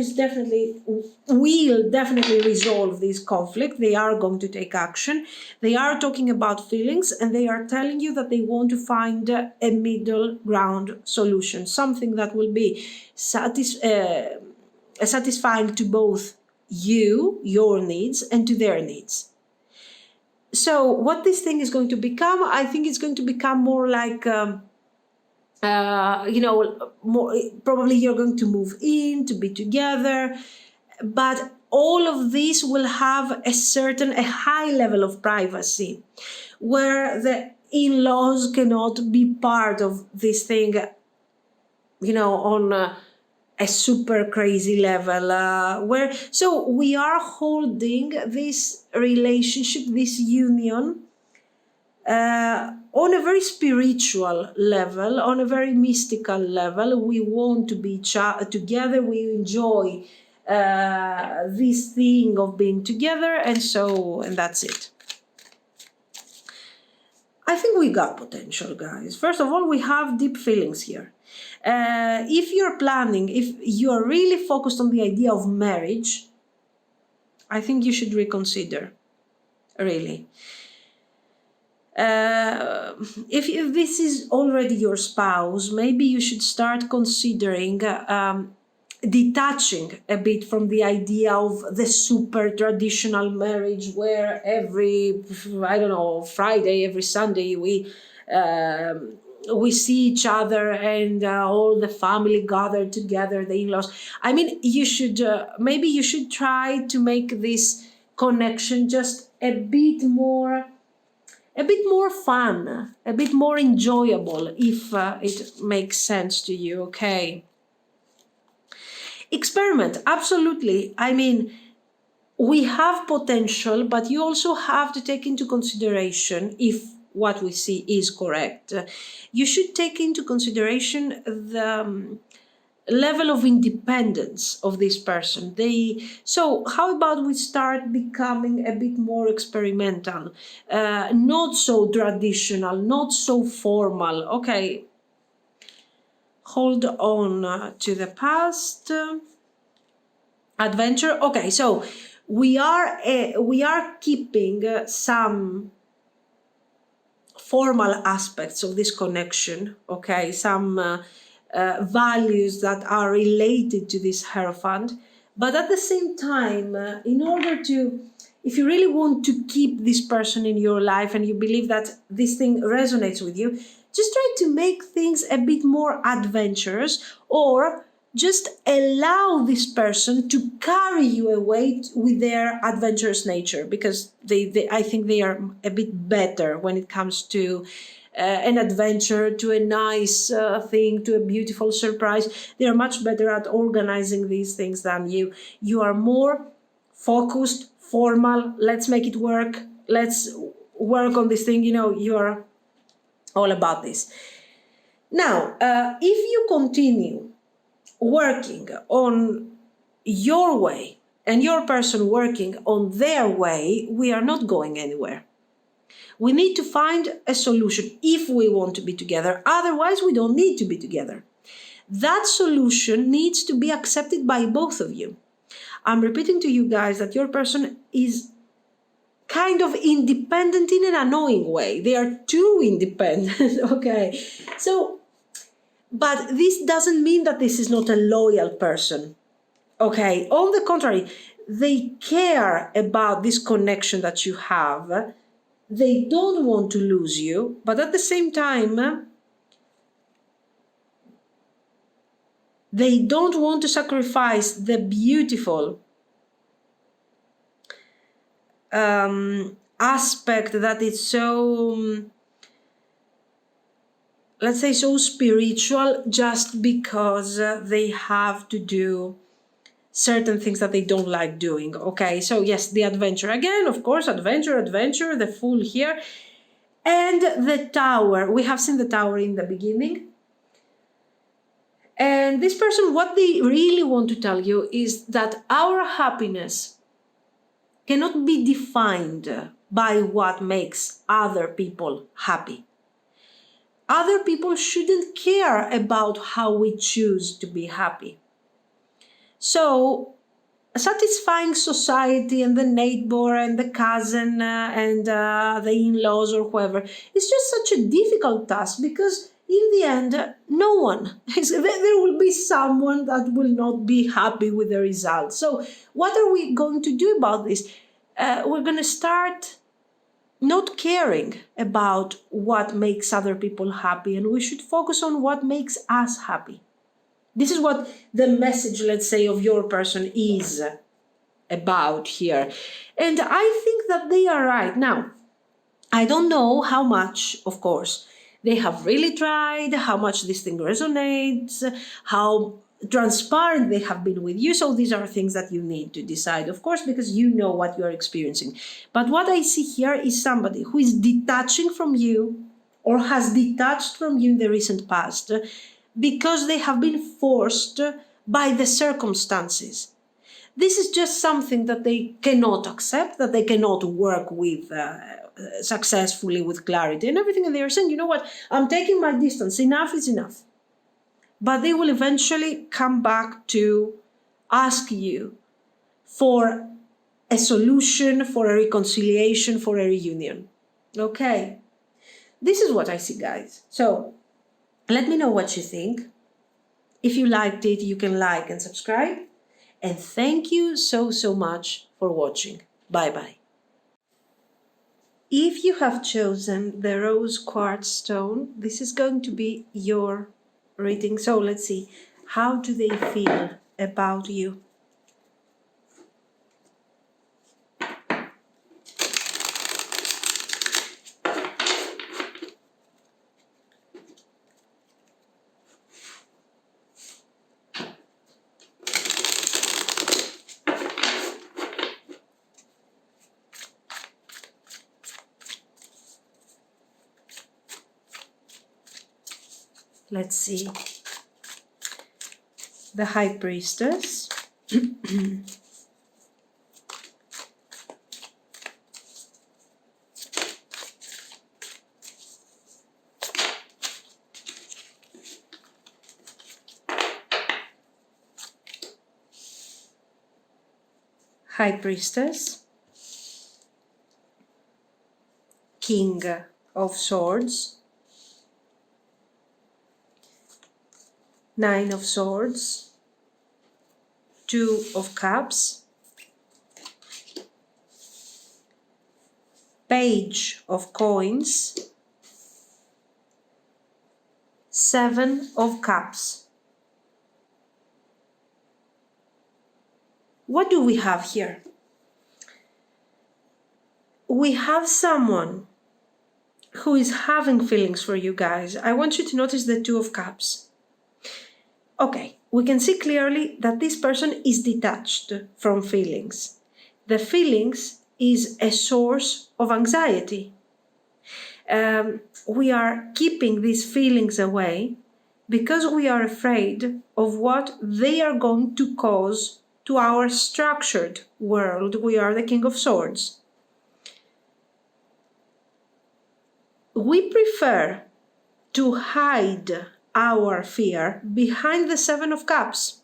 will definitely resolve this conflict. They are going to take action. They are talking about feelings, and they are telling you that they want to find a middle ground solution, something that will be satisfying to both you, your needs, and to their needs. So what this thing is going to become, I think it's going to become more like more probably you're going to move in to be together, but all of this will have a high level of privacy where the in-laws cannot be part of this thing, on a super crazy level, so we are holding this relationship, this union, on a very spiritual level, on a very mystical level. We want to be together. We enjoy this thing of being together, and that's it. I think we got potential, guys. First of all, we have deep feelings here. If you're planning, if you're really focused on the idea of marriage, I think you should reconsider, really. If this is already your spouse, maybe you should start considering detaching a bit from the idea of the super traditional marriage where every Friday, every Sunday we we see each other and all the family gathered together, the in-laws. I mean, you should maybe you should try to make this connection just a bit more fun, a bit more enjoyable, if it makes sense to you. Okay. Experiment, absolutely. I mean, we have potential, but you also have to take into consideration if what we see is correct. You should take into consideration the level of independence of this person. So how about we start becoming a bit more experimental, not so traditional, not so formal. Okay, hold on to the past. Adventure. Okay, so we are keeping some formal aspects of this connection. Okay, some values that are related to this Hierophant, but at the same time, in order to, if you really want to keep this person in your life and you believe that this thing resonates with you, just try to make things a bit more adventurous, or just allow this person to carry you away with their adventurous nature, because I think they are a bit better when it comes to an adventure, to a nice thing, to a beautiful surprise. They are much better at organizing these things than you. You are more focused, formal. Let's make it work. Let's work on this thing. You are all about this. Now, if you continue working on your way and your person working on their way, we are not going anywhere. We need to find a solution if we want to be together. Otherwise, we don't need to be together. That solution needs to be accepted by both of you. I'm repeating to you guys that your person is kind of independent in an annoying way. They are too independent, okay? So, but this doesn't mean that this is not a loyal person, okay? On the contrary, they care about this connection that you have. They don't want to lose you, but at the same time, they don't want to sacrifice the beautiful aspect that is so, let's say, so spiritual, just because they have to do certain things that they don't like doing. Okay, so yes, the adventure again, of course, adventure, the Fool here, and the Tower. We have seen the Tower in the beginning. And this person, what they really want to tell you is that our happiness cannot be defined by what makes other people happy. Other people shouldn't care about how we choose to be happy. So, satisfying society and the neighbor and the cousin and the in-laws or whoever is just such a difficult task, because in the end, no one, there will be someone that will not be happy with the result. So what are we going to do about this? We're going to start not caring about what makes other people happy, and we should focus on what makes us happy. This is what the message, let's say, of your person is about here. And I think that they are right. Now, I don't know how much, of course, they have really tried, how much this thing resonates, how transparent they have been with you. So these are things that you need to decide, of course, because you know what you're experiencing. But what I see here is somebody who is detaching from you, or has detached from you in the recent past, because they have been forced by the circumstances. This is just something that they cannot accept, that they cannot work with successfully, with clarity and everything. And they are saying, you know what, I'm taking my distance, enough is enough. But they will eventually come back to ask you for a solution, for a reconciliation, for a reunion. Okay, this is what I see, guys. So let me know what you think. If you liked it, you can like and subscribe. And thank you so much for watching. Bye-bye. If you have chosen the rose quartz stone, this is going to be your reading. So let's see, how do they feel about you? Let's see. The High Priestess. High Priestess. King of Swords. Nine of Swords. Two of Cups. Page of Coins. Seven of Cups. What do we have here? We have someone who is having feelings for you guys. I want you to notice the Two of Cups. Okay, we can see clearly that this person is detached from feelings. The feelings is a source of anxiety. We are keeping these feelings away because we are afraid of what they are going to cause to our structured world. We are the King of Swords. We prefer to hide our fear behind the Seven of Cups.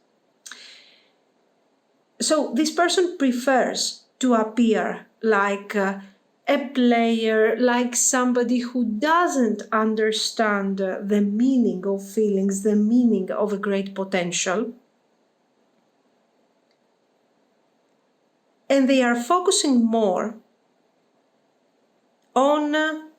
So this person prefers to appear like a player, like somebody who doesn't understand the meaning of feelings, the meaning of a great potential. And they are focusing more on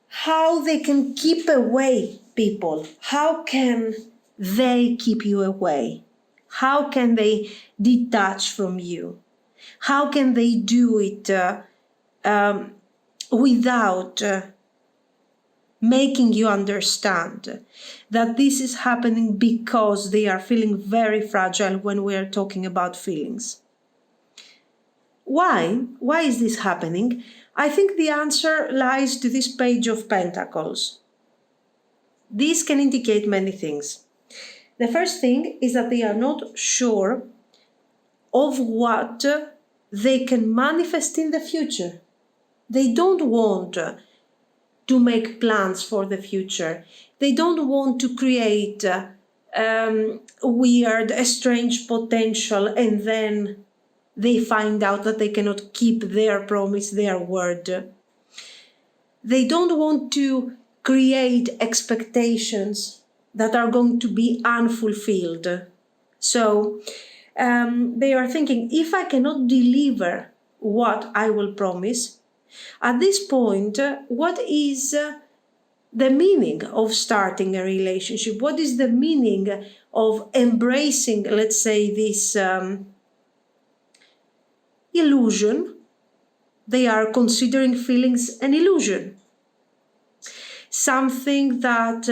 how they can keep away people. How can they keep you away? How can they detach from you? How can they do it without making you understand that this is happening because they are feeling very fragile when we are talking about feelings? Why? Why is this happening? I think the answer lies to this Page of Pentacles. This can indicate many things. The first thing is that they are not sure of what they can manifest in the future. They don't want to make plans for the future. They don't want to create weird, strange potential, and then they find out that they cannot keep their promise, their word. They don't want to create expectations that are going to be unfulfilled. So they are thinking, if I cannot deliver what I will promise, at this point, what is the meaning of starting a relationship? What is the meaning of embracing, let's say, this illusion? They are considering feelings an illusion. Something that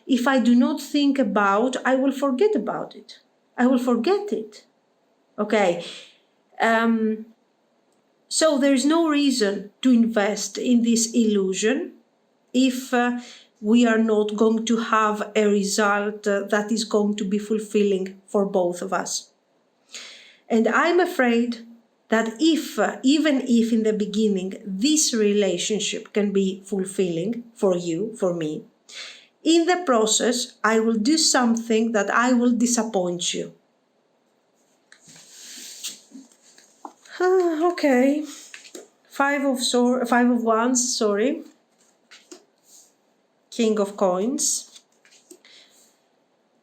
if I do not think about, I will forget about it. I will forget it. Okay. So there is no reason to invest in this illusion if we are not going to have a result that is going to be fulfilling for both of us. And I'm afraid that even if in the beginning this relationship can be fulfilling for you, for me, in the process I will do something that I will disappoint you. Okay. Five of Wands, sorry. King of Coins.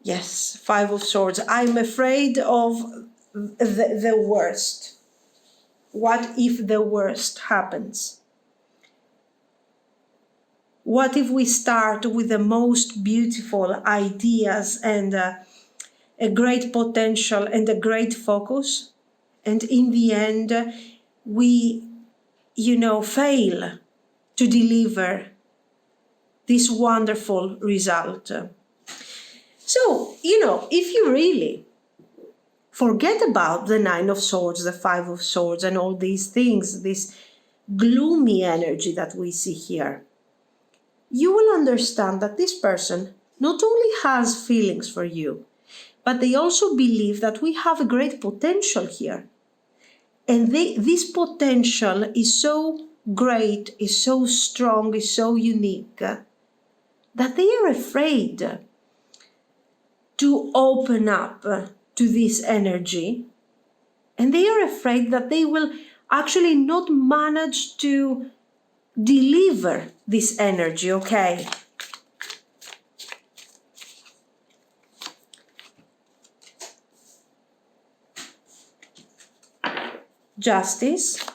Yes, Five of Swords. I'm afraid of the worst. What if the worst happens? What if we start with the most beautiful ideas and a great potential and a great focus, and in the end we, fail to deliver this wonderful result? So, if you really forget about the Nine of Swords, the Five of Swords, and all these things, this gloomy energy that we see here, you will understand that this person not only has feelings for you, but they also believe that we have a great potential here. And this potential is so great, is so strong, is so unique, that they are afraid to open up to this energy. And they are afraid that they will actually not manage to deliver this energy, okay? Justice.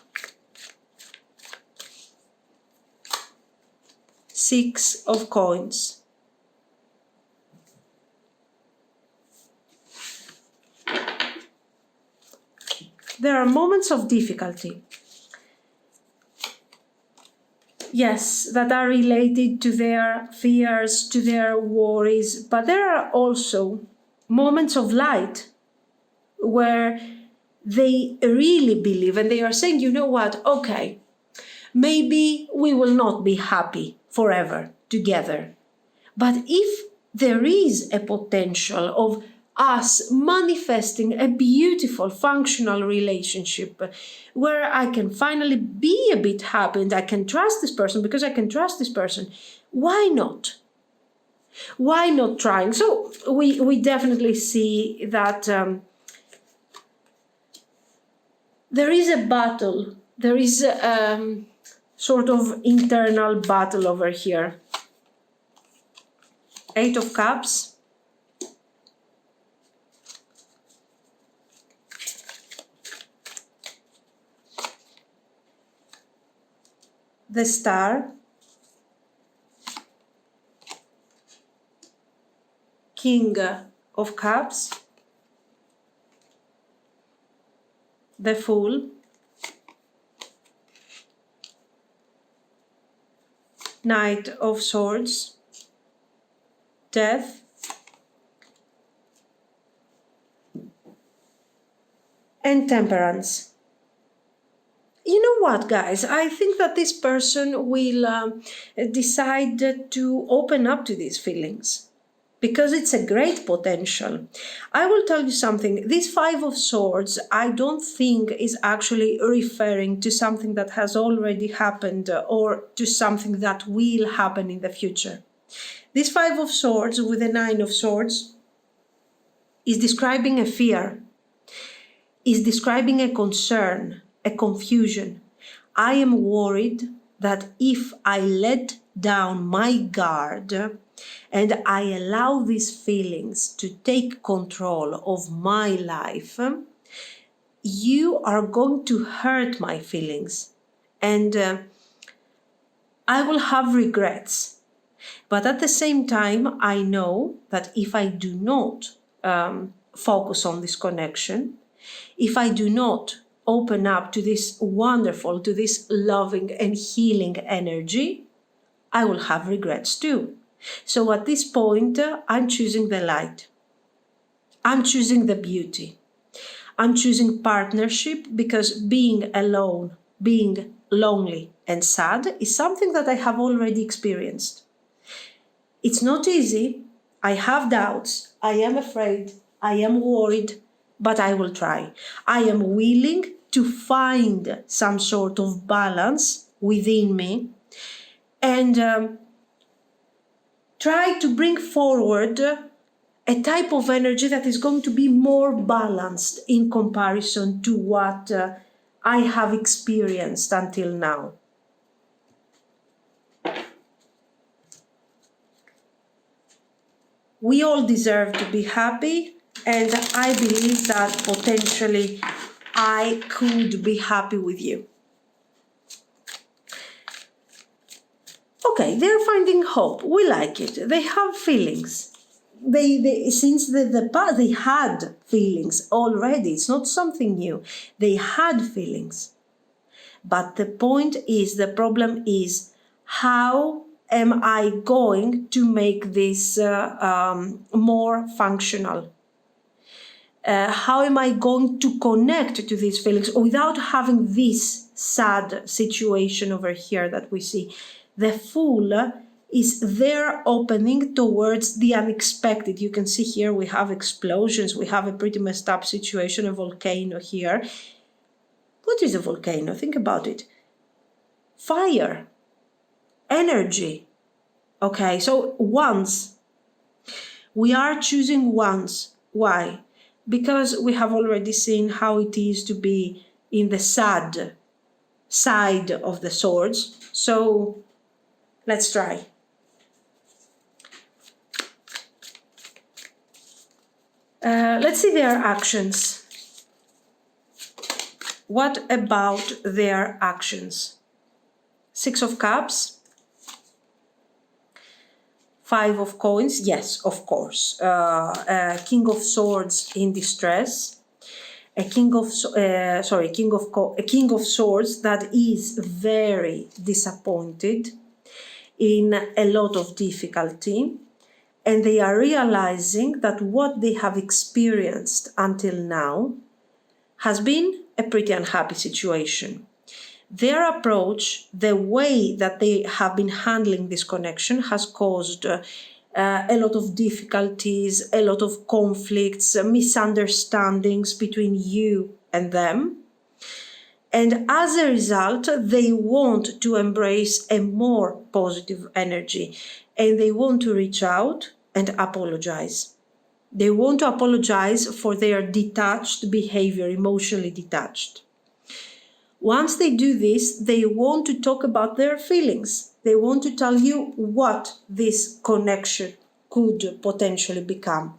Six of Coins. There are moments of difficulty, yes, that are related to their fears, to their worries, but there are also moments of light where they really believe and they are saying, you know what, okay, maybe we will not be happy forever together, but if there is a potential of us manifesting a beautiful functional relationship where I can finally be a bit happy and I can trust this person because I can trust this person, why not? Why not trying? So we definitely see that there is a battle, there is a sort of internal battle over here. Eight of Cups. The Star. King of Cups. The Fool. Knight of Swords. Death. And Temperance. You know what, guys? I think that this person will decide to open up to these feelings because it's a great potential. I will tell you something. This Five of Swords, I don't think is actually referring to something that has already happened or to something that will happen in the future. This Five of Swords with the Nine of Swords is describing a fear, is describing a concern, a confusion. I am worried that if I let down my guard and I allow these feelings to take control of my life, you are going to hurt my feelings and I will have regrets. But at the same time, I know that if I do not focus on this connection, if I do not open up to this wonderful, to this loving and healing energy, I will have regrets too. So at this point, I'm choosing the light. I'm choosing the beauty. I'm choosing partnership because being alone, being lonely and sad is something that I have already experienced. It's not easy. I have doubts. I am afraid. I am worried, but I will try. I am willing to find some sort of balance within me and try to bring forward a type of energy that is going to be more balanced in comparison to what I have experienced until now. We all deserve to be happy, and I believe that potentially I could be happy with you. Okay, they're finding hope. We like it. They have feelings. Since the past, they had feelings already. It's not something new. They had feelings. But the point is, the problem is, how am I going to make this more functional? How am I going to connect to these feelings without having this sad situation over here that we see? The Fool is their opening towards the unexpected. You can see here we have explosions, we have a pretty messed up situation, a volcano here. What is a volcano? Think about it. Fire, energy. Okay, so once. We are choosing once. Why? Because we have already seen how it is to be in the sad side of the swords. So let's try. Let's see their actions. What about their actions? 6 of Cups. 5 of Coins, yes, of course. King of Swords in distress. A King of Swords that is very disappointed, in a lot of difficulty, and they are realizing that what they have experienced until now has been a pretty unhappy situation. Their approach, the way that they have been handling this connection, has caused a lot of difficulties, a lot of conflicts, misunderstandings between you and them. And as a result, they want to embrace a more positive energy, and they want to reach out and apologize. They want to apologize for their detached behavior, emotionally detached. Once they do this, they want to talk about their feelings. They want to tell you what this connection could potentially become,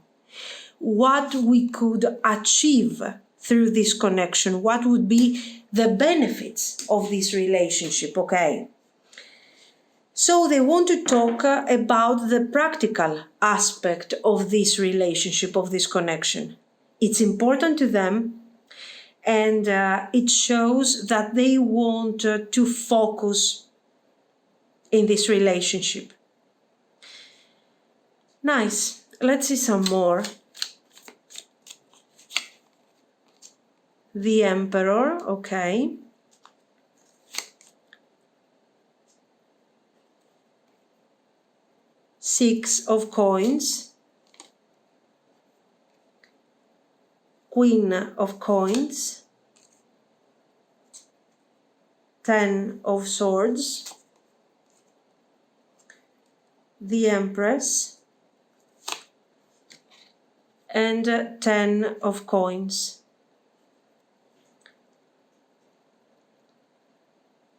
what we could achieve through this connection, what would be the benefits of this relationship, okay? So they want to talk about the practical aspect of this relationship, of this connection. It's important to them. And it shows that they want to focus in this relationship. Nice. Let's see some more. The Emperor, okay. Six of Coins. Queen of Coins. 10 of Swords. The Empress. And 10 of Coins.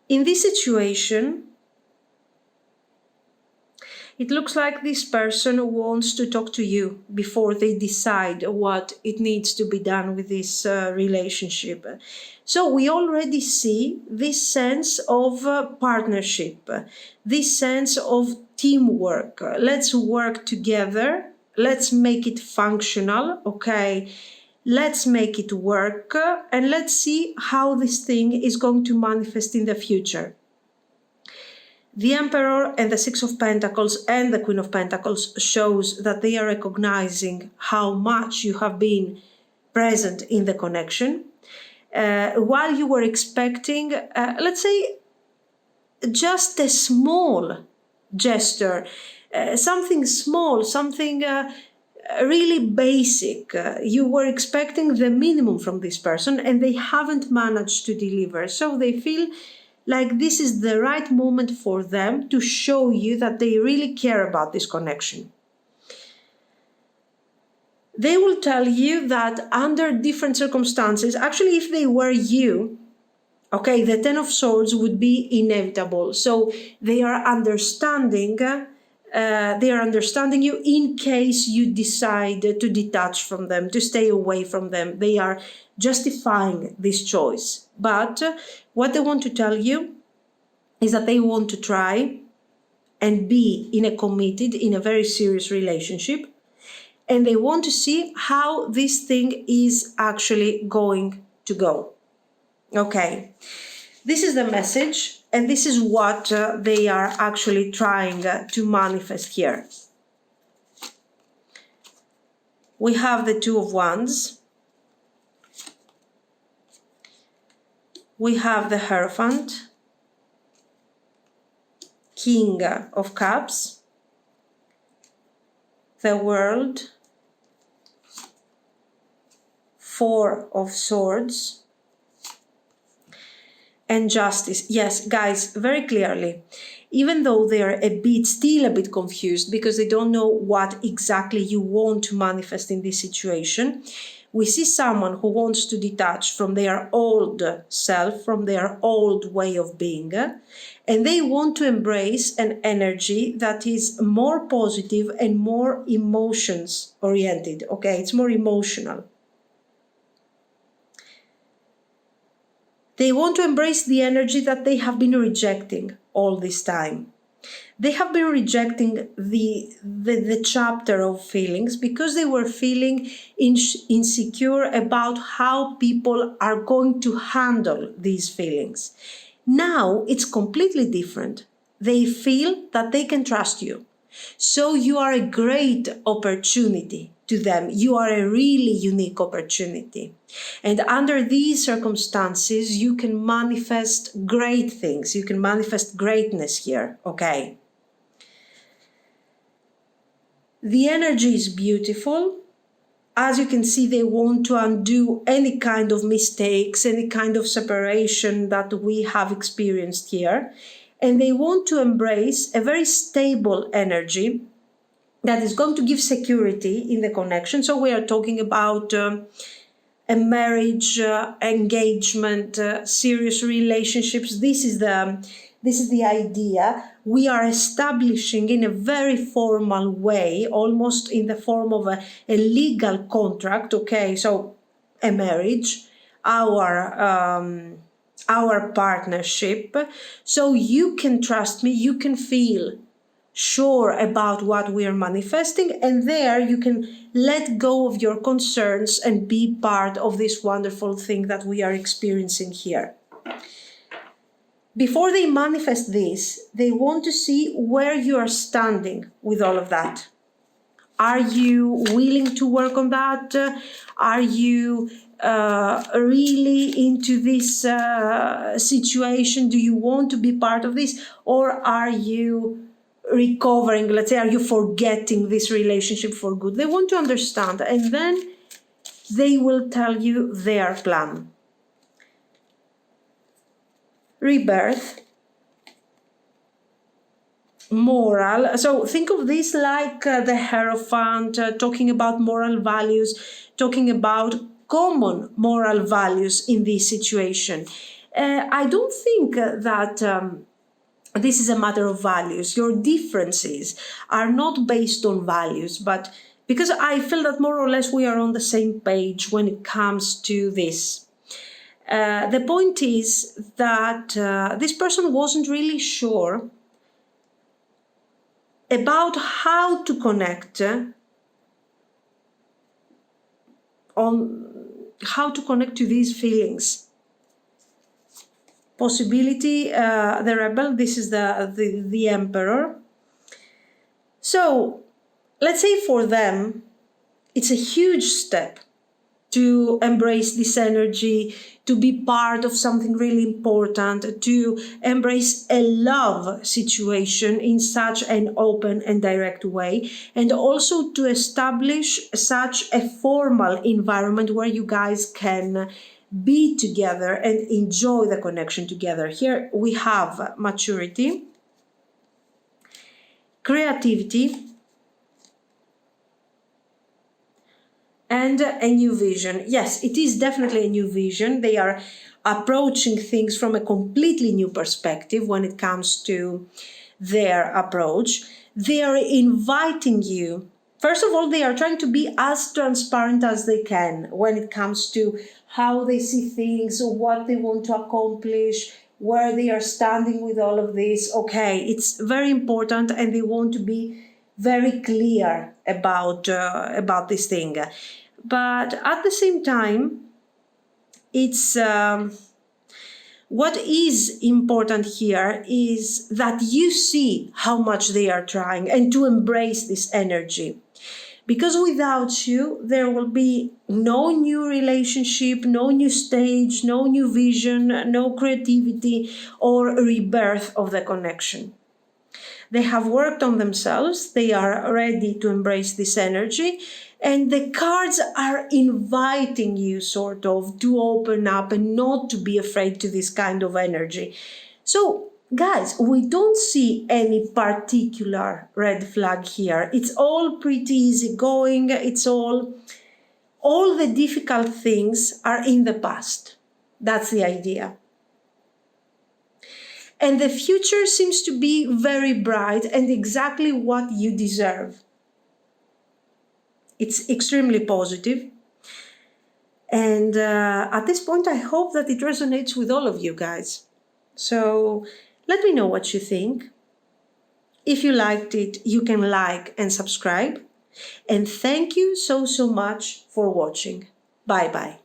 In this situation, it looks like this person wants to talk to you before they decide what it needs to be done with this relationship. So we already see this sense of partnership, this sense of teamwork. Let's work together. Let's make it functional, okay? Let's make it work, and let's see how this thing is going to manifest in the future. The Emperor and the Six of Pentacles and the Queen of Pentacles shows that they are recognizing how much you have been present in the connection. While you were expecting, let's say, just a small gesture, something small, something really basic. You were expecting the minimum from this person and they haven't managed to deliver. So they feel like this is the right moment for them to show you that they really care about this connection. They will tell you that under different circumstances, actually if they were you, okay, the Ten of Swords would be inevitable. So they are understanding They are understanding you in case you decide to detach from them, to stay away from them. They are justifying this choice. But what they want to tell you is that they want to try and be in a very serious relationship. And they want to see how this thing is actually going to go. Okay, this is the message, and this is what they are actually trying to manifest here. We have the Two of Wands. We have the Hierophant, King of Cups, the World, Four of Swords, and Justice. Yes, guys, very clearly, even though they're still a bit confused because they don't know what exactly you want to manifest in this situation, we see someone who wants to detach from their old self, from their old way of being, and they want to embrace an energy that is more positive and more emotions oriented. Okay, it's more emotional. They want to embrace the energy that they have been rejecting all this time. They have been rejecting the chapter of feelings because they were feeling insecure about how people are going to handle these feelings. Now it's completely different. They feel that they can trust you. So you are a great opportunity to them. You are a really unique opportunity. And under these circumstances, you can manifest great things. You can manifest greatness here, okay? The energy is beautiful. As you can see, they want to undo any kind of mistakes, any kind of separation that we have experienced here. And they want to embrace a very stable energy that is going to give security in the connection. So we are talking about a marriage, engagement, serious relationships. This is the idea. We are establishing in a very formal way, almost in the form of a legal contract. Okay, so a marriage, our partnership. So you can trust me. You can feel sure about what we are manifesting, and there you can let go of your concerns and be part of this wonderful thing that we are experiencing here. Before they manifest this, they want to see where you are standing with all of that. Are you willing to work on that? Are you really into this situation? Do you want to be part of this? Or are you recovering? Let's say, are you forgetting this relationship for good? They want to understand, and then they will tell you their plan. Rebirth, moral. So think of this like the Hierophant, talking about moral values, talking about common moral values in this situation. I don't think that this is a matter of values. Your differences are not based on values, but because I feel that more or less we are on the same page when it comes to this. The point is that this person wasn't really sure about how to connect to these feelings. Possibility, the rebel, this is the emperor. So let's say for them, it's a huge step to embrace this energy, to be part of something really important, to embrace a love situation in such an open and direct way, and also to establish such a formal environment where you guys can be together and enjoy the connection together. Here we have maturity, creativity, and a new vision. Yes, it is definitely a new vision. They are approaching things from a completely new perspective when it comes to their approach. They are inviting you. First of all, they are trying to be as transparent as they can when it comes to how they see things, what they want to accomplish, where they are standing with all of this. Okay, it's very important, and they want to be very clear about this thing. But at the same time, it's what is important here is that you see how much they are trying and to embrace this energy. Because without you, there will be no new relationship, no new stage, no new vision, no creativity or rebirth of the connection. They have worked on themselves, they are ready to embrace this energy, and the cards are inviting you sort of to open up and not to be afraid to this kind of energy. So, guys, we don't see any particular red flag here. It's all pretty easy going. It's all the difficult things are in the past. That's the idea. And the future seems to be very bright and exactly what you deserve. It's extremely positive. And at this point, I hope that it resonates with all of you guys. So let me know what you think. If you liked it, you can like and subscribe. And thank you so much for watching. Bye bye.